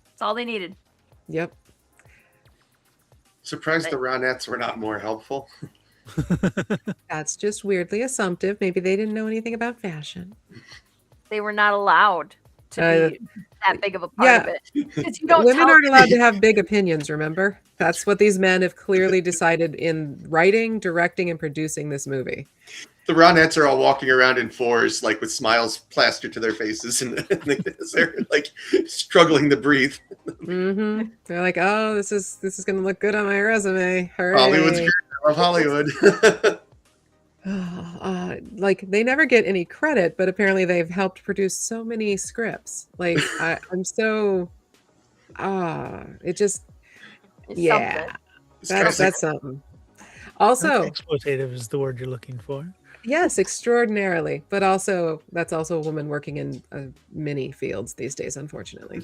That's all they needed. Yep. Surprised the Ronettes were not more helpful. That's just weirdly assumptive. Maybe they didn't know anything about fashion. They were not allowed to be that big of a part of it. Women aren't allowed to have big opinions, remember? That's what these men have clearly decided in writing, directing, and producing this movie. The Ronettes are all walking around in 4s, like with smiles plastered to their faces, and they're like struggling to breathe. Mm-hmm. They're like, "Oh, this is going to look good on my resume." Hooray. Hollywood's great. I love Hollywood. Like they never get any credit, but apparently they've helped produce so many scripts. Like I'm so, it just, that's something. Also, exploitative is the word you're looking for. Yes, extraordinarily, but also that's also a woman working in many fields these days, unfortunately.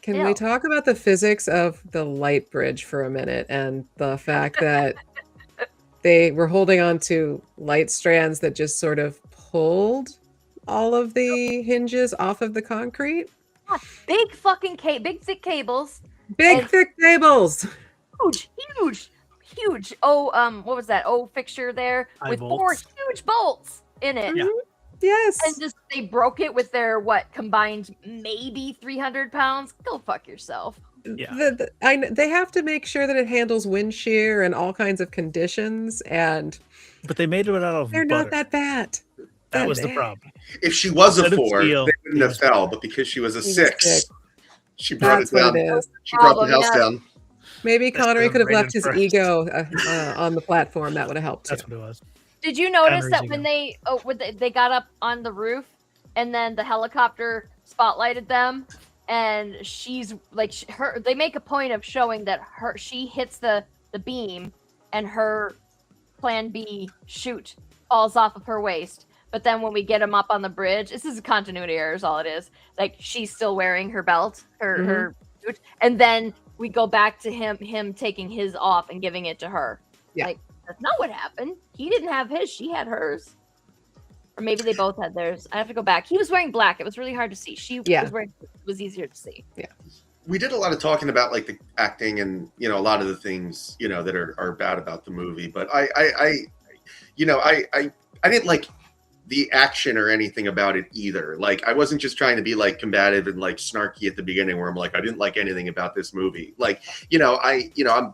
Can we talk about the physics of the light bridge for a minute and the fact that they were holding on to light strands that just sort of pulled all of the hinges off of the concrete? Yeah, big fucking big thick cables. Big thick cables. Huge. What was that? Fixture there with 4 huge bolts in it. Yeah. Yes. And just they broke it with their combined maybe 300 pounds. Go fuck yourself. Yeah. They have to make sure that it handles wind shear and all kinds of conditions, but they made it out of they're butter. Not that bad. That was the problem. If she was a 4, they wouldn't have fell, but because she was a 6, she brought it down. She brought the house down. Maybe Connery could have left his ego on the platform. That would have helped. That's what it was. Did you notice that when they got up on the roof and then the helicopter spotlighted them, and she's like they make a point of showing that she hits the beam and her plan B chute falls off of her waist. But then when we get them up on the bridge, this is a continuity error is all it is. Like she's still wearing her belt, her chute, and then we go back to him taking his off and giving it to her. Yeah. Like, that's not what happened. He didn't have his. She had hers. Or maybe they both had theirs. I have to go back. He was wearing black. It was really hard to see. She was wearing, it was easier to see. Yeah. We did a lot of talking about like the acting and, a lot of the things, that are bad about the movie. But I didn't like the action or anything about it either. Like I wasn't just trying to be like combative and like snarky at the beginning where I'm like, I didn't like anything about this movie. Like, I'm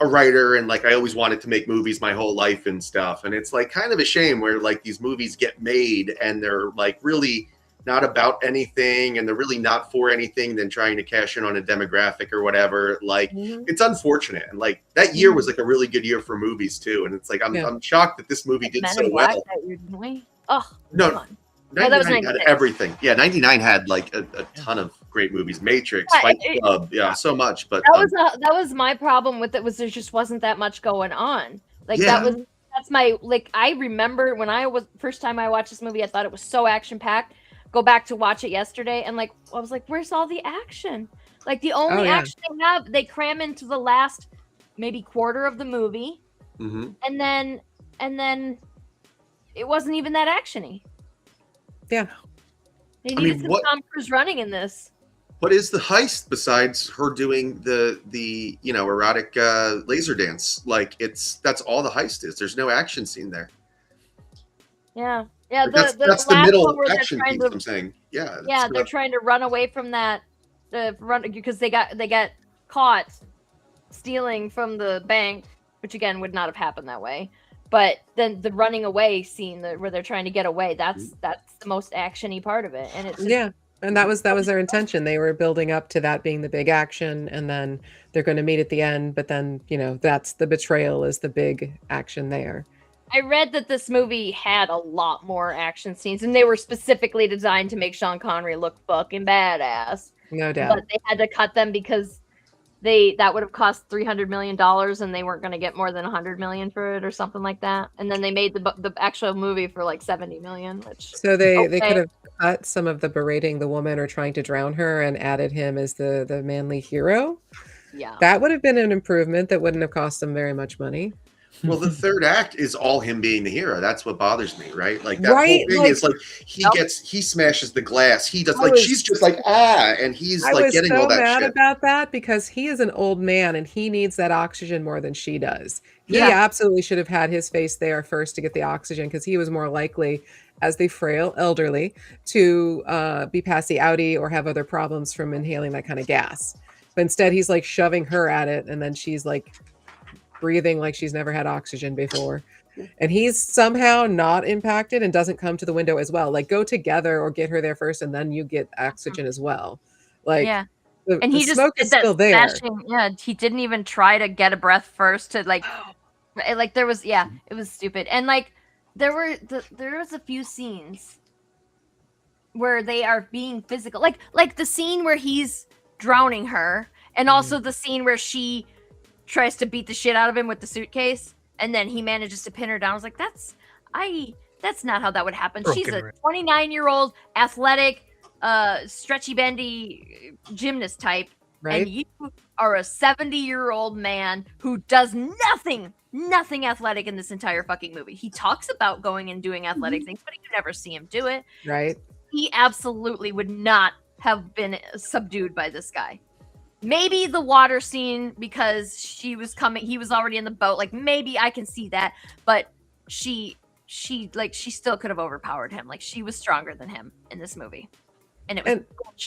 a writer and like I always wanted to make movies my whole life and stuff. And it's like kind of a shame where like these movies get made and they're like really not about anything and they're really not for anything than trying to cash in on a demographic or whatever. Like it's unfortunate. And like that year was like a really good year for movies too. And it's like I'm shocked that this movie did so well. That year, didn't we? Oh no. 99 had everything. Yeah, 99 had like a ton of great movies. Matrix, Fight Club, so much. But that was my problem with it was there just wasn't that much going on. Like that's my I remember when first time I watched this movie, I thought it was so action packed. Go back to watch it yesterday, and I was like, "Where's all the action?" Like the only action they have, they cram into the last maybe quarter of the movie, and then it wasn't even that actiony. Yeah. They needed some Tom Cruise running in this. What is the heist besides her doing the erotic laser dance? Like that's all the heist is. There's no action scene there. Yeah. Yeah, Like, the that's the last middle one where they're action trying piece. to I'm saying, yeah, yeah, they're trying to run away from that run because they got caught stealing from the bank, which again would not have happened that way. But then the running away scene where they're trying to get away, that's the most actiony part of it. And it's Yeah. And that was their intention. They were building up to that being the big action, and then they're going to meet at the end, but then, that's the betrayal is the big action there. I read that this movie had a lot more action scenes, and they were specifically designed to make Sean Connery look fucking badass. No doubt. But they had to cut them because that would have cost $300 million, and they weren't going to get more than $100 million for it or something like that. And then they made the actual movie for like $70 million, which So they could have cut some of the berating the woman or trying to drown her and added him as the manly hero. Yeah. That would have been an improvement that wouldn't have cost them very much money. Well, the third act is all him being the hero. That's what bothers me, right? Like that Right, whole thing like- is like he smashes the glass. He does I was- she's just like and he's I like was getting so all that mad shit. about that because he is an old man and he needs that oxygen more than she does. He Yeah. absolutely should have had his face there first to get the oxygen because he was more likely, as the frail elderly, to be passy outy or have other problems from inhaling that kind of gas. But instead, he's like shoving her at it, and then she's like breathing like she's never had oxygen before. And he's somehow not impacted and doesn't come to the window as well. Like, go together or get her there first, and then you get oxygen as well. Like, Yeah. the And he just smoke did is that still there. smashing. Yeah, he didn't even try to get a breath first to like there was it was stupid. And like there was a few scenes where they are being physical. Like the scene where he's drowning her, and also the scene where she tries to beat the shit out of him with the suitcase, and then he manages to pin her down. I was like, that's not how that would happen. She's Broken a 29-year-old athletic, stretchy bendy gymnast type, Right? and you are a 70-year-old man who does nothing athletic in this entire fucking movie. He talks about going and doing athletic things, but you never see him do it. Right? He absolutely would not have been subdued by this guy. Maybe the water scene because he was already in the boat. Like maybe I can see that, but she still could have overpowered him. Like she was stronger than him in this movie. And it was And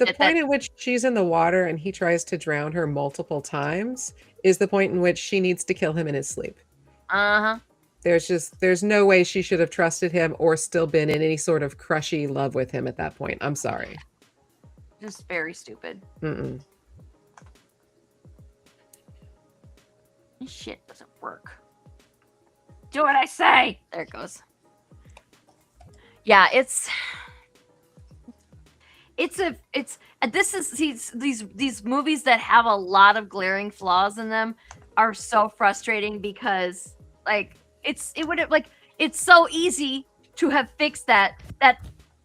the point at which she's in the water and he tries to drown her multiple times is the point in which she needs to kill him in his sleep. uh-huh. There's no way she should have trusted him or still been in any sort of crushy love with him at that point. I'm sorry. Just very stupid. Mm-mm. This shit doesn't work. Do what I say. There it goes. Yeah, these movies that have a lot of glaring flaws in them are so frustrating because like it's so easy to have fixed that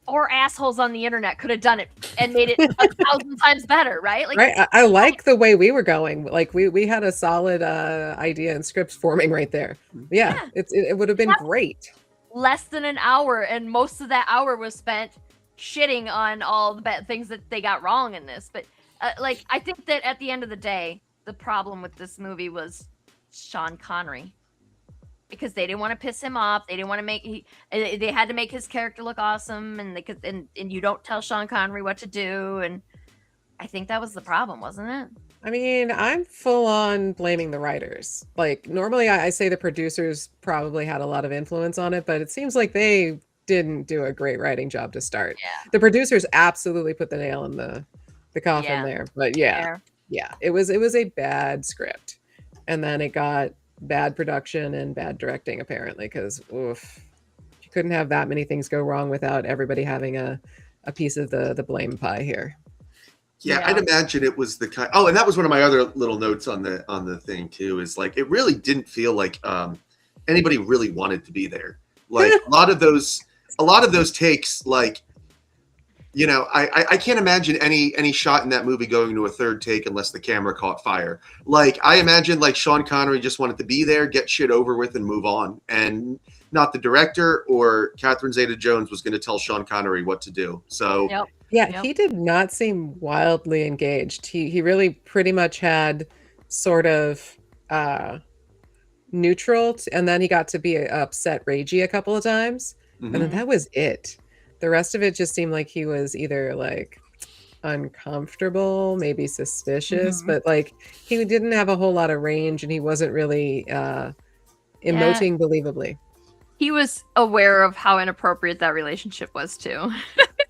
4 assholes on the internet could have done it and made it 1,000 times better, right? Like Right. I like the way we were going. Like we had a solid idea and script forming right there. Yeah. It would have been great. less than an hour, and most of that hour was spent shitting on all the bad things that they got wrong in this. But like, I think that at the end of the day, the problem with this movie was Sean Connery, because they didn't want to piss him off. They didn't want to they had to make his character look awesome, and they could, and you don't tell Sean Connery what to do, and I think that was the problem, wasn't it? I mean, I'm full on blaming the writers. Like, normally I say the producers probably had a lot of influence on it, but it seems like they didn't do a great writing job to start. Yeah. The producers absolutely put the nail in the coffin Yeah. there. But yeah, it was a bad script. And then it got bad production and bad directing, apparently, because you couldn't have that many things go wrong without everybody having a piece of the blame pie here. Yeah, I'd imagine it was the kind. Oh, and that was one of my other little notes on the thing too. Is like it really didn't feel like anybody really wanted to be there. Like a lot of those takes, like You know, I can't imagine any shot in that movie going to a third take unless the camera caught fire. Like, I imagine like Sean Connery just wanted to be there, get shit over with, and move on. And not the director or Catherine Zeta-Jones was going to tell Sean Connery what to do. So Yep. Yeah, Yep. he did not seem wildly engaged. He really pretty much had sort of neutral, and then he got to be upset, ragey a couple of times, and then mhm. that was it. The rest of it just seemed like he was either like uncomfortable, maybe suspicious, Mhm. but like he didn't have a whole lot of range, and he wasn't really emoting believably. He was aware of how inappropriate that relationship was too.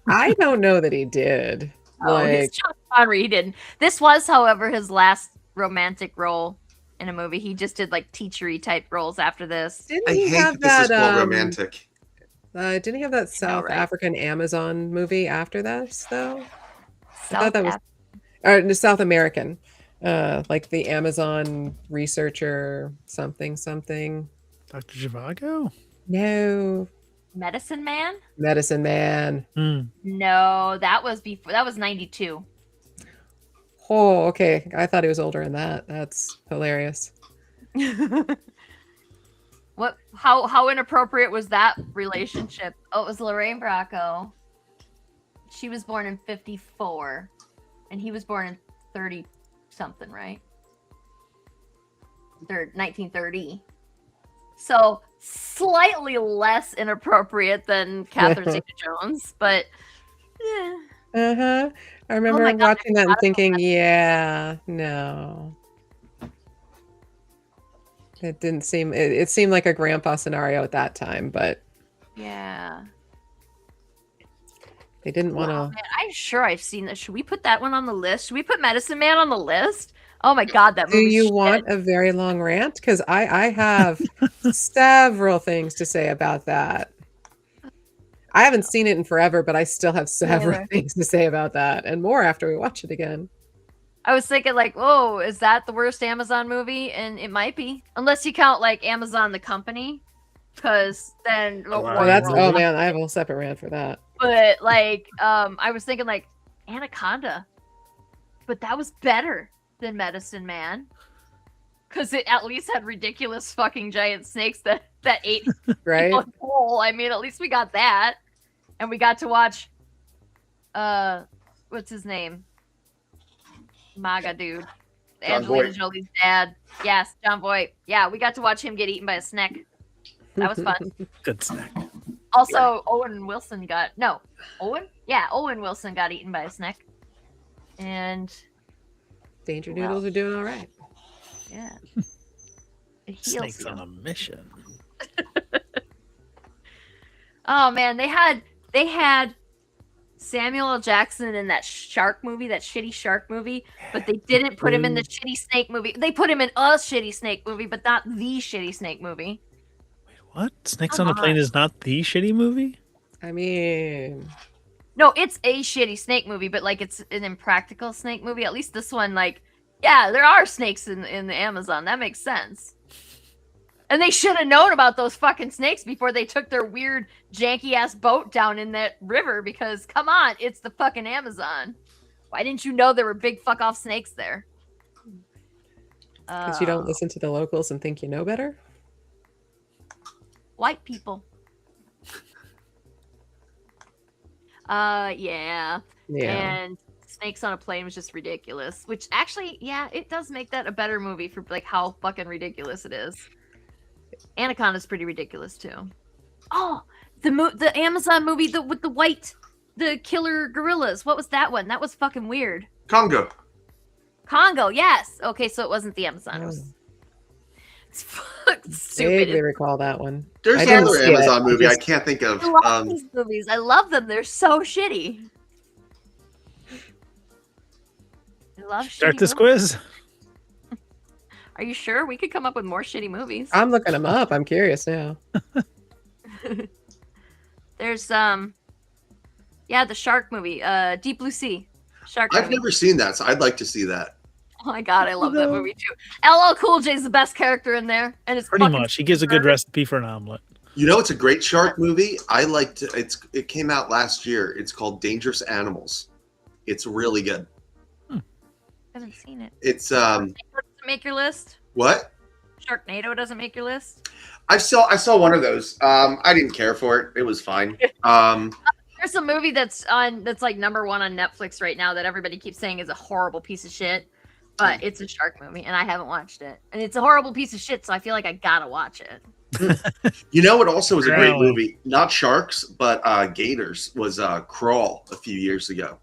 I don't know that he did. Oh, his Like, Sean Connery, he didn't. This was, however, his last romantic role in a movie. He just did like teachery type roles after this. didn't I he hate have that this is that called romantic. didn't he have that South right? African Amazon movie after this though? I thought South that was or the South American. Like the Amazon researcher something something. Dr. Zhivago? No, Medicine Man? Medicine Man. Hmm. No, that was before. That was 92. Oh, okay. I thought he was older than that. That's hilarious. What? How inappropriate was that relationship? Oh, it was Lorraine Bracco. She was born in 54, and he was born in 30 something, right? 1930. So slightly less inappropriate than Catherine Zeta-Jones, but Uh-huh. I remember my God, watching that and there's a lot of thinking, yeah, no. It didn't seem it seemed like a grandpa scenario at that time, but yeah. they didn't want Wow, to. man, I'm sure I've seen this. Should we put that one on the list? Should we put Medicine Man on the list? Oh my God, that Do movie. you want a very long rant? Because I have several things to say about that. I haven't seen it in forever, but I still have several Neither. things to say about that, and more after we watch it again. I was thinking like, oh, is that the worst Amazon movie? And it might be, unless you count like Amazon the company, because then. Oh, Oh, that's Movie. oh man, I have a whole separate rant for that. But like, I was thinking like Anaconda, but that was better than Medicine Man, because it at least had ridiculous fucking giant snakes that ate Right? people whole. I mean, at least we got that, and we got to watch. What's his name? MAGA dude. John Angelina Voight. Jolie's dad. Yes, John Voight. Yeah, we got to watch him get eaten by a snake. That was fun. Good snack. Also, Owen Wilson got Owen? Yeah, Owen Wilson got eaten by a snake. And Danger Wow. Noodles are doing all right. yeah. It heals Snakes you. on a mission. Oh man, they had Samuel L. Jackson in that shark movie, that shitty shark movie, but they didn't put him in the shitty snake movie. They put him in a shitty snake movie, but not the shitty snake movie. What? Snakes Come on a Plane on. is not the shitty movie? I mean, No, it's a shitty snake movie, but like it's an impractical snake movie. At least this one, like, yeah, there are snakes in the Amazon. That makes sense. And they should have known about those fucking snakes before they took their weird janky ass boat down in that river, because come on, it's the fucking Amazon. Why didn't you know there were big fuck off snakes there? because you don't listen to the locals and think you know better. White people. Yeah. Yeah. And Snakes on a Plane was just ridiculous. Which actually, yeah, it does make that a better movie for like how fucking ridiculous it is. Anaconda's pretty ridiculous too. Oh, the Amazon movie with the killer gorillas. What was that one? That was fucking weird. Congo. Congo, yes. Okay, so it wasn't the Amazon. It was it's fucking Vaguely stupid. recall that one. There's I didn't another see it. Amazon movie I Just- can't think of. I love these movies. I love them. They're so shitty. I love Start shitty this movies. quiz. Are you sure? We could come up with more shitty movies. I'm looking them up. I'm curious now. There's yeah, the shark movie, Deep Blue Sea. Shark I've movie. never seen that, so I'd like to see that. Oh my god, I love that movie too. LL Cool J's the best character in there, and it's Pretty fucking much. He gives a good super. recipe for an omelet. You know, it's a great shark movie. I liked it. It came out last year. It's called Dangerous Animals. It's really good. Haven't seen it. It's Doesn't make your list. what? Sharknado doesn't make your list. I saw one of those. I didn't care for it. It was fine. There's a movie that's like number 1 on Netflix right now that everybody keeps saying is a horrible piece of shit, but it's a shark movie and I haven't watched it. And it's a horrible piece of shit, so I feel like I gotta watch it. You know what also was a great Really? movie? Not sharks, but gators was Crawl a few years ago,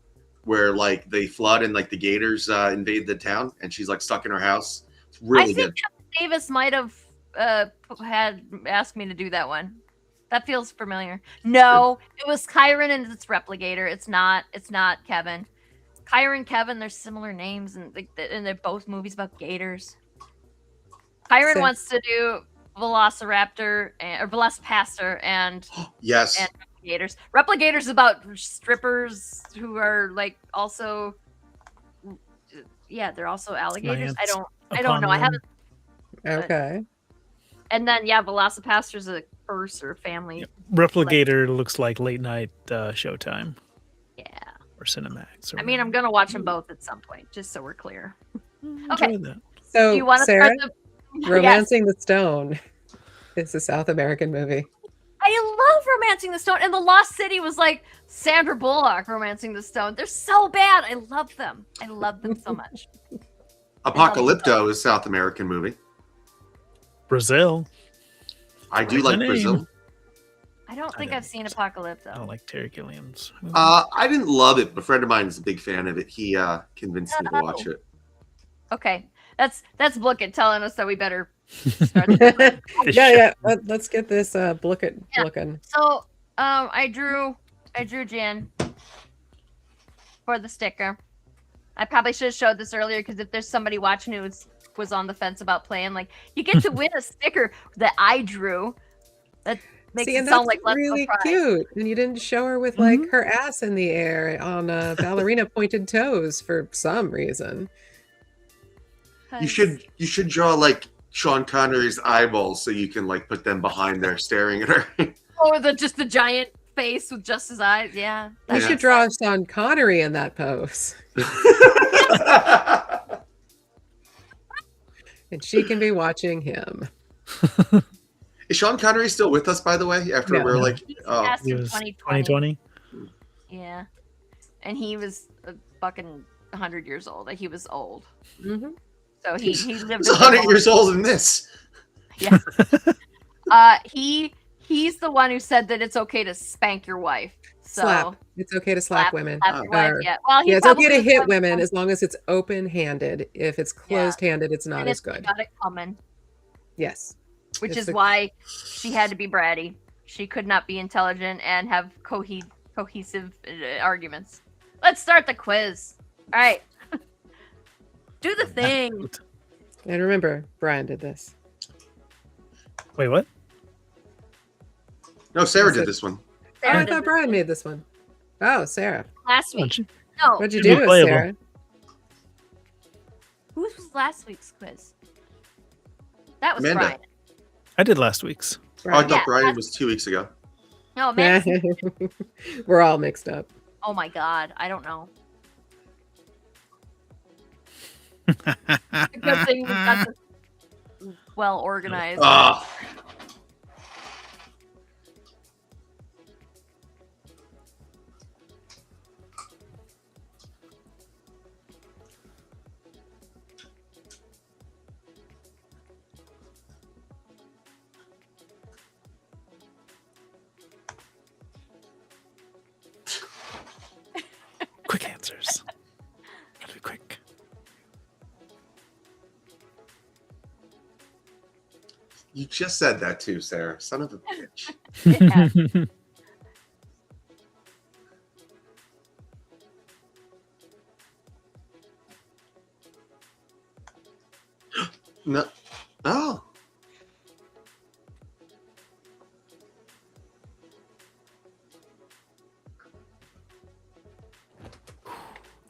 where like they flood and like the gators invade the town and she's like stuck in her house. It's really I think good. Kevin Davis might have had asked me to do that one. That feels familiar. No, it was Kyron and its replicator. It's not Kevin. Kyron, Kevin, they're similar names, and they're both movies about gators. Kyron So- wants to do Velociraptor or Velocipaster and Yes. and replicators. Replicators is about strippers who are like also, yeah, they're also alligators. I Slants don't know. I upon haven't. Okay. And then yeah, Velocipaster's a curse or family. Replicator looks like late night Showtime Yeah. or Cinemax. Or I mean, I'm gonna watch them both at some point, just so we're clear. Okay. Enjoy that. So, Do you want to Sarah, start the? Romancing the Stone is a South American movie. I love Romancing the Stone, and The Lost City was like Sandra Bullock Romancing the Stone. They're so bad. I love them. I love them so much. Apocalypto is a South American movie. Brazil. I do What's like the name? Brazil. I don't think don't- I've seen Apocalypse I though. don't like Terry Gilliam's. I didn't love it, but a friend of mine is a big fan of it. He convinced me to watch it. Okay, that's Blickett telling us that we better start. The Yeah. Let's get this looking. So, I drew Jan for the sticker. I probably should have showed this earlier because if there's somebody watching who was on the fence about playing, like you get to win a sticker that I drew. That makes See, it and sound that's like less really of a prize. cute. And you didn't show her with like her ass in the air on ballerina pointed toes for some reason. You should draw like Sean Connery's eyeballs so you can like put them behind there staring at her. Or just the giant face with just his eyes. Yeah. You Yeah. should draw Sean Connery in that pose, and she can be watching him. Is Sean Connery still with us, by the way? After Yeah. we're like, He oh, passed He in was 2020. 2020. Yeah. And he was fucking 100 years old. Like he was old. Mm-hmm. So he lived he's a 100 long- years old in this. Yeah. He's the one who said that it's okay to spank your wife. So Slap. It's okay to slap women. slap your wife, Or- yeah. Well, he Yeah, it's okay to probably hit was- women as long as it's open-handed. If it's closed-handed, it's not and as it's good. got it coming, Yes. which It's is the- why she had to be bratty. She could not be intelligent and have cohesive arguments. Let's start the quiz. All right. Do the thing. And remember, Brian did this. Wait, what? No, Sarah Is did it- this one. Oh, Sarah I did thought this Brian made this one. Oh, Sarah. last Why week. don't you- No, What'd you Should be do, playable. Sarah? whose was last week's quiz? That was Amanda. Brian. I did last week's. Oh, I thought Yeah, Brian that's- was 2 weeks ago. No, man. We're all mixed up. Oh my god, I don't know. Good thing we got this well organized. Ah, Quick answers. Gotta be quick. you just said that too, Sarah. Son of a bitch. Yeah. No. Oh.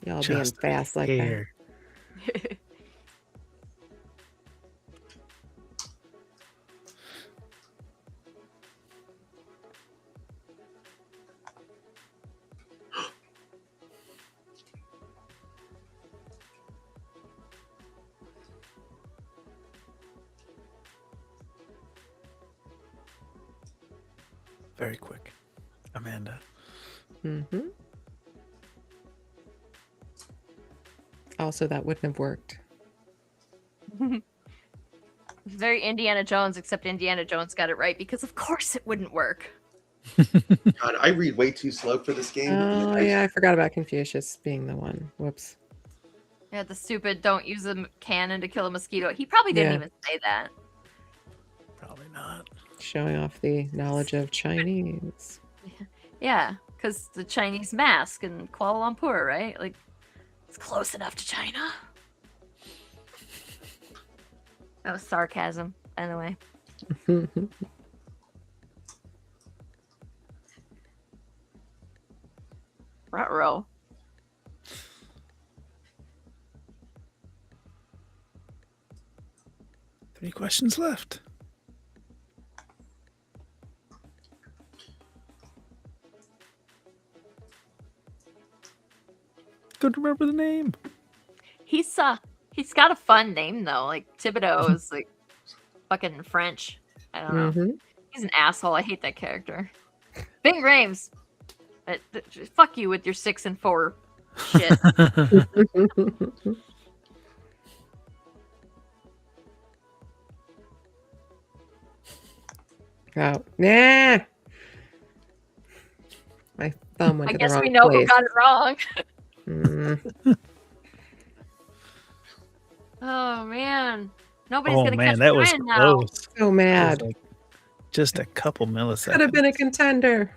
Y'all Just being fast like that. Here. Very quick. Amanda. Mm-hmm. Also, that wouldn't have worked. Very Indiana Jones, except Indiana Jones got it right because of course it wouldn't work. God, I read way too slow for this game. Oh, yeah, I forgot about Confucius being the one. Whoops. Yeah, the stupid don't use a cannon to kill a mosquito. He probably didn't Yeah. even say that. Probably not. Showing off the knowledge of Chinese. Yeah, because the Chinese mask in Kuala Lumpur, right? Like, it's close enough to China. That was sarcasm, by the way. Ruh-roh. Three questions left. Good to remember the name. He's got a fun name though. Like Thibodeau is like fucking French. I don't know. Mm-hmm. He's an asshole. I hate that character. Bing Rames. Fuck you with your 6 and 4 shit. Oh, nah. My thumb went I to the guess wrong we know who place. got it wrong. Mm. Oh man. Nobody's Oh gonna man, catch that was Brian now. close. So That was mad. like just a couple milliseconds. Could have been a contender.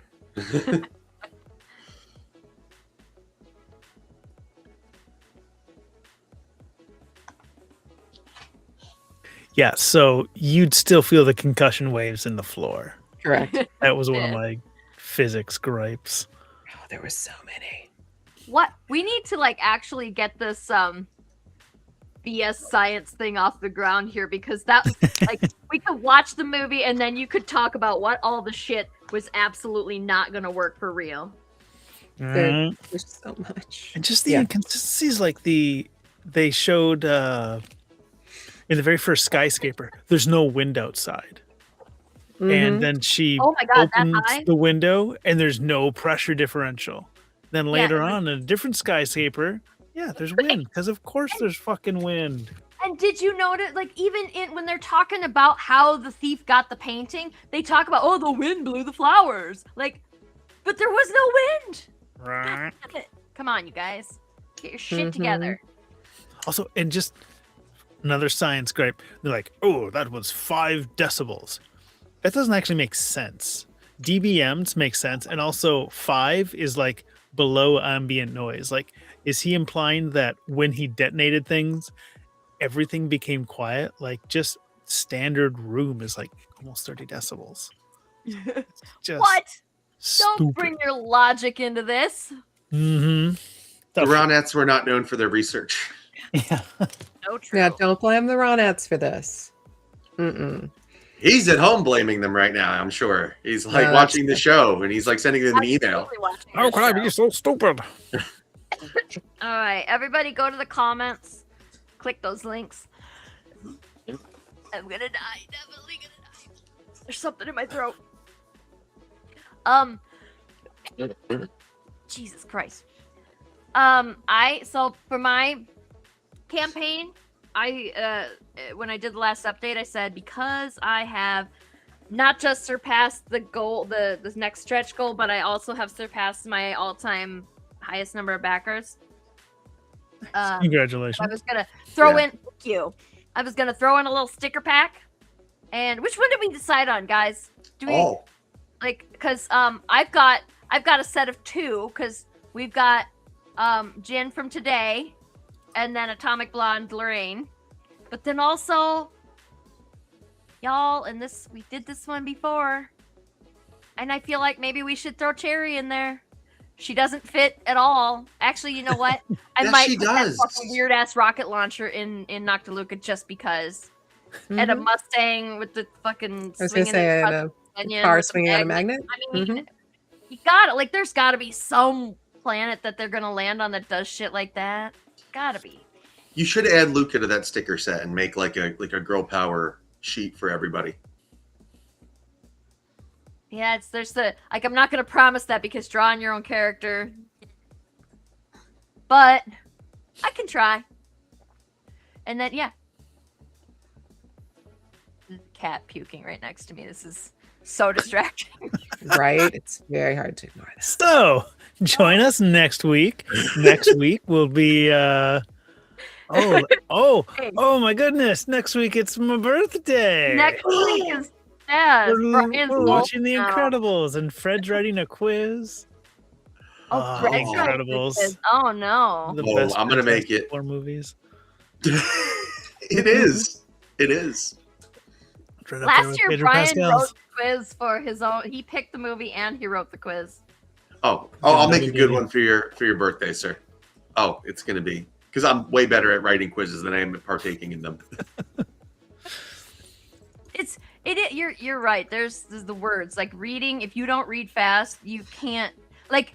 Yeah, so you'd still feel the concussion waves in the floor. Correct. That was one of Yeah. my physics gripes. Oh, there were so many. What we need to like actually get this BS science thing off the ground here because that like we could watch the movie and then you could talk about what all the shit was absolutely not gonna work for real. Mhm. There's so much. And just the Yeah. inconsistencies, like they showed in the very first skyscraper, there's no wind outside. Mhm. And then she Oh my god, that opens high? the window and there's no pressure differential. Then Yeah, later it was- on in a different skyscraper, yeah, there's wind because of course there's fucking wind. And did you notice, like, even when they're talking about how the thief got the painting, they talk about, oh, the wind blew the flowers. Like, but there was no wind. Right. Damn it. Come on, you guys. Get your shit Mhm. together. Also, and just another science gripe. They're like, oh, that was 5 decibels. That doesn't actually make sense. dBMs make sense. And also 5 is like below ambient noise. Like, is he implying that when he detonated things, everything became quiet? Like, just standard room is like almost 30 decibels. Just What? stupid. Don't bring your logic into this. Mm-hmm. The Ronettes were not known for their research. Yeah. No true. Yeah, don't blame the Ronettes for this. Mm-mm. He's at home blaming them right now, I'm sure. He's like Yeah, watching the show and he's like sending them an email. Absolutely watching How this can I show. be so stupid? All right, everybody go to the comments. Click those links. I'm gonna die. Definitely gonna die. There's something in my throat. Jesus Christ. So for my campaign, when I did the last update, I said because I have not just surpassed the goal, the next stretch goal, but I also have surpassed my all-time highest number of backers. Congratulations. I was gonna throw Yeah. in. Thank you. I was gonna throw in a little sticker pack. And which one did we decide on, guys? Do we Oh, like? Because I've got a set of 2. Because we've got Jen from today, and then Atomic Blonde Lorraine. But then also, y'all, and this we did this one before, and I feel like maybe we should throw Cherry in there. She doesn't fit at all. Actually, you know what? I Yes, might she put does. that fucking weird ass rocket launcher in Noctiluca just because. And a Mhm. Mustang with the fucking I was gonna swinging say, across and the canyon a car with the swinging on a magnet. I mean, Mhm. you gotta like. There's gotta be some planet that they're gonna land on that does shit like that. Gotta be. you should add Luca to that sticker set and make like a girl power sheet for everybody. Yeah, there's the like I'm not gonna promise that because drawing your own character, but I can try. And then yeah, cat puking right next to me. This is so distracting. Right? It's very hard to ignore this. So join us next week. Next week will be oh my goodness. Next week it's my birthday. Next week is We're watching The Incredibles and Fred's writing a quiz. Oh, Fred's The writing the Incredibles. quiz. Oh no. The Oh, best I'm gonna make it. 4 movies. It is. It is. It's right up there Last with year, Pedro Brian Pascal's. wrote the quiz for his own. He picked the movie and he wrote the quiz. I'll make a good one for your birthday, sir. Oh, it's gonna be because I'm way better at writing quizzes than I am at partaking in them. You're right. There's the words like reading. If you don't read fast, you can't like.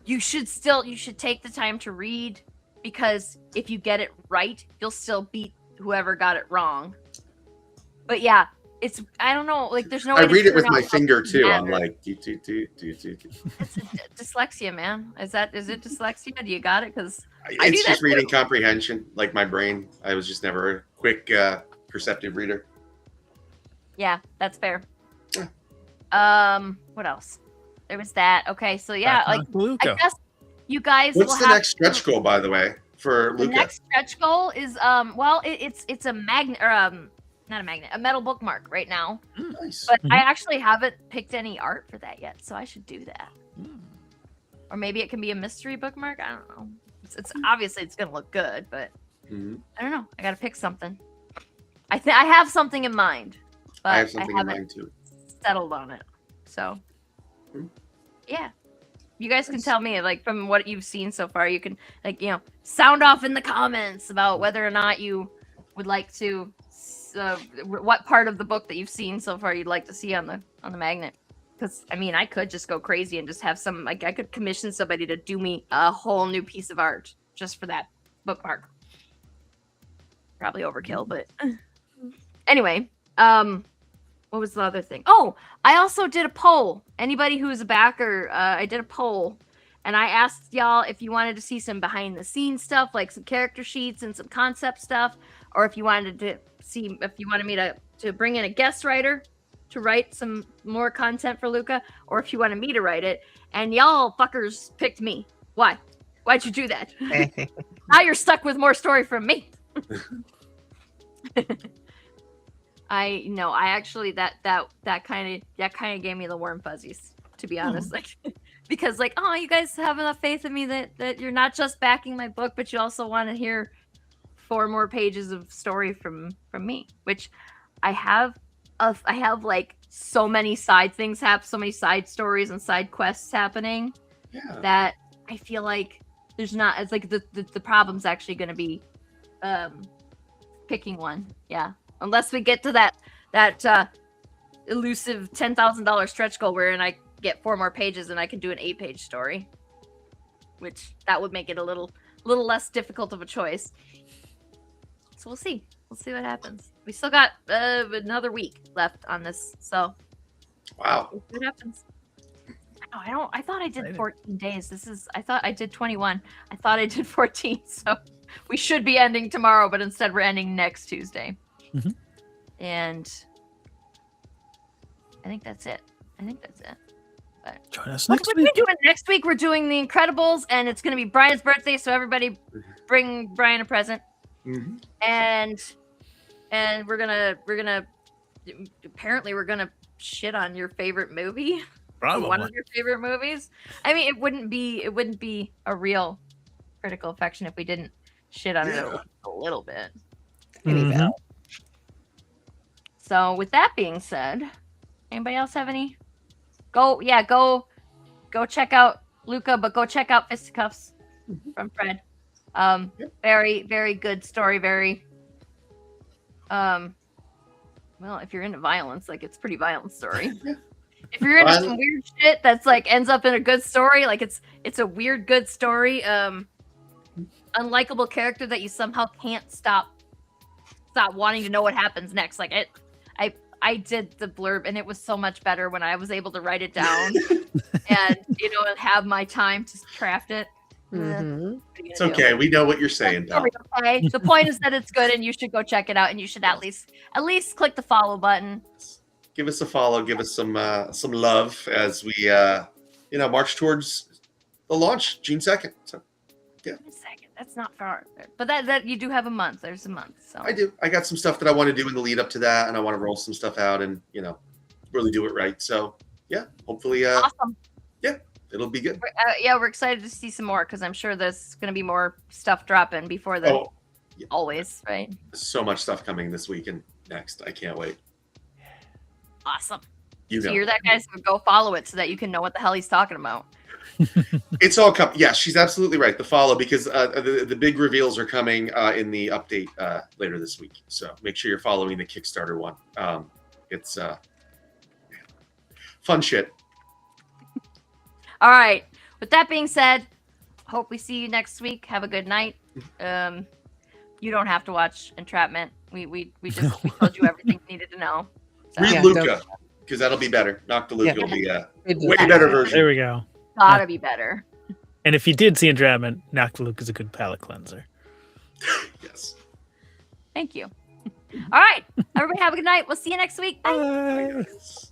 You should take the time to read because if you get it right, you'll still beat whoever got it wrong. But yeah, I don't know. Like there's no way I to read it with figure my out finger what too. I'm matters. like, do. It's dyslexia, man. Is it dyslexia? Do you got it? Because I do It's that just reading too. comprehension. Like my brain, I was just never a quick, perceptive reader. Yeah, that's fair. Yeah. What else? There was that. Okay, so yeah, Back like on Luca. I guess you guys What's will the have next stretch goal, by the way, for the Luca? next stretch goal is it's a magnet or not a magnet, a metal bookmark right now. Nice. But Mhm. I actually haven't picked any art for that yet, so I should do that. Or maybe it can be a mystery bookmark. I don't know. It's obviously it's gonna look good, but Mhm. I don't know. I gotta pick something. I have something in mind, but I have something in haven't mind too. settled on it. So Hmm. yeah. You guys can Nice. tell me, like, from what you've seen so far, you can, like, sound off in the comments about whether or not you would like to, what part of the book that you've seen so far you'd like to see on the magnet. Because, I mean, I could just go crazy and just have some, like, I could commission somebody to do me a whole new piece of art just for that bookmark. Probably overkill, but anyway, what was the other thing? Oh, I also did a poll. Anybody who's a backer, I did a poll, and I asked y'all if you wanted to see some behind the scenes stuff, like some character sheets and some concept stuff, or if you wanted me to bring in a guest writer to write some more content for Luca, or if you wanted me to write it. And y'all fuckers picked me. Why? Why'd you do that? Now you're stuck with more story from me. I actually that kind of gave me the warm fuzzies, to be honest. Like, because like, oh, you guys have enough faith in me that you're not just backing my book, but you also want to hear 4 more pages of story from me, which I have like so many side things happen, so many side stories and side quests happening Yeah. that I feel like there's not, it's like the problem's actually going to be picking one. Yeah. Unless we get to that elusive $10,000 stretch goal wherein I get 4 more pages and I can do an 8-page story, which that would make it a little less difficult of a choice. So we'll see. We'll see what happens. We still got another week left on this, so Wow. we'll see what happens. Oh, I thought I did Exciting. 14 days. I thought I did 21. I thought I did 14. So we should be ending tomorrow, but instead we're ending next Tuesday. Mhm. And I think that's it. Join us What next are we week. doing next week? We're doing The Incredibles, and it's going to be Brian's birthday, so everybody bring Brian a present. Mm-hmm. And we're gonna apparently we're gonna shit on your favorite movie. One Probably. of your favorite movies. I mean, it wouldn't be a real critical affection if we didn't shit on it Yeah. a little bit. Mhm. So with that being said, anybody else have any? Go check out Luca, but go check out Fisticuffs from Fred. Very, very good story. Very, well, if you're into violence, like it's a pretty violent story. If you're into some weird shit that's like ends up in a good story, like it's a weird good story. Unlikable character that you somehow can't stop wanting to know what happens next. Like I did the blurb, and it was so much better when I was able to write it down and and have my time to craft it. Mhm. It's okay. We know what you're saying, Dom. Okay. The point is that it's good, and you should go check it out, and you should at least click the follow button. Give us a follow. Give us some love as we march towards the launch June 2nd. So Wait a second, that's not far, but that you do have a month. There's a month, so I do. I got some stuff that I want to do in the lead up to that, and I want to roll some stuff out and really do it right. So yeah, hopefully, awesome. it'll be good. We're excited to see some more because I'm sure there's going to be more stuff dropping before the always, right? So much stuff coming this week and next. I can't wait. Awesome. You So know, you're that guy, so go follow it so that you can know what the hell he's talking about. it's all coming. Yeah, she's absolutely right. The follow because the big reveals are coming in the update later this week. So make sure you're following the Kickstarter one. It's fun shit. All right. With that being said, hope we see you next week. Have a good night. You don't have to watch Entrapment. We told you everything you needed to know. So. Read Yeah, Luca because that'll be better. Knock the Luca Yeah. will be a It way does. better version. There we go. Gotta be better. And if you did see Entrapment, Noctiluke is a good palate cleanser. Yes. Thank you. All right. Everybody have a good night. We'll see you next week. Bye. Bye. Yes.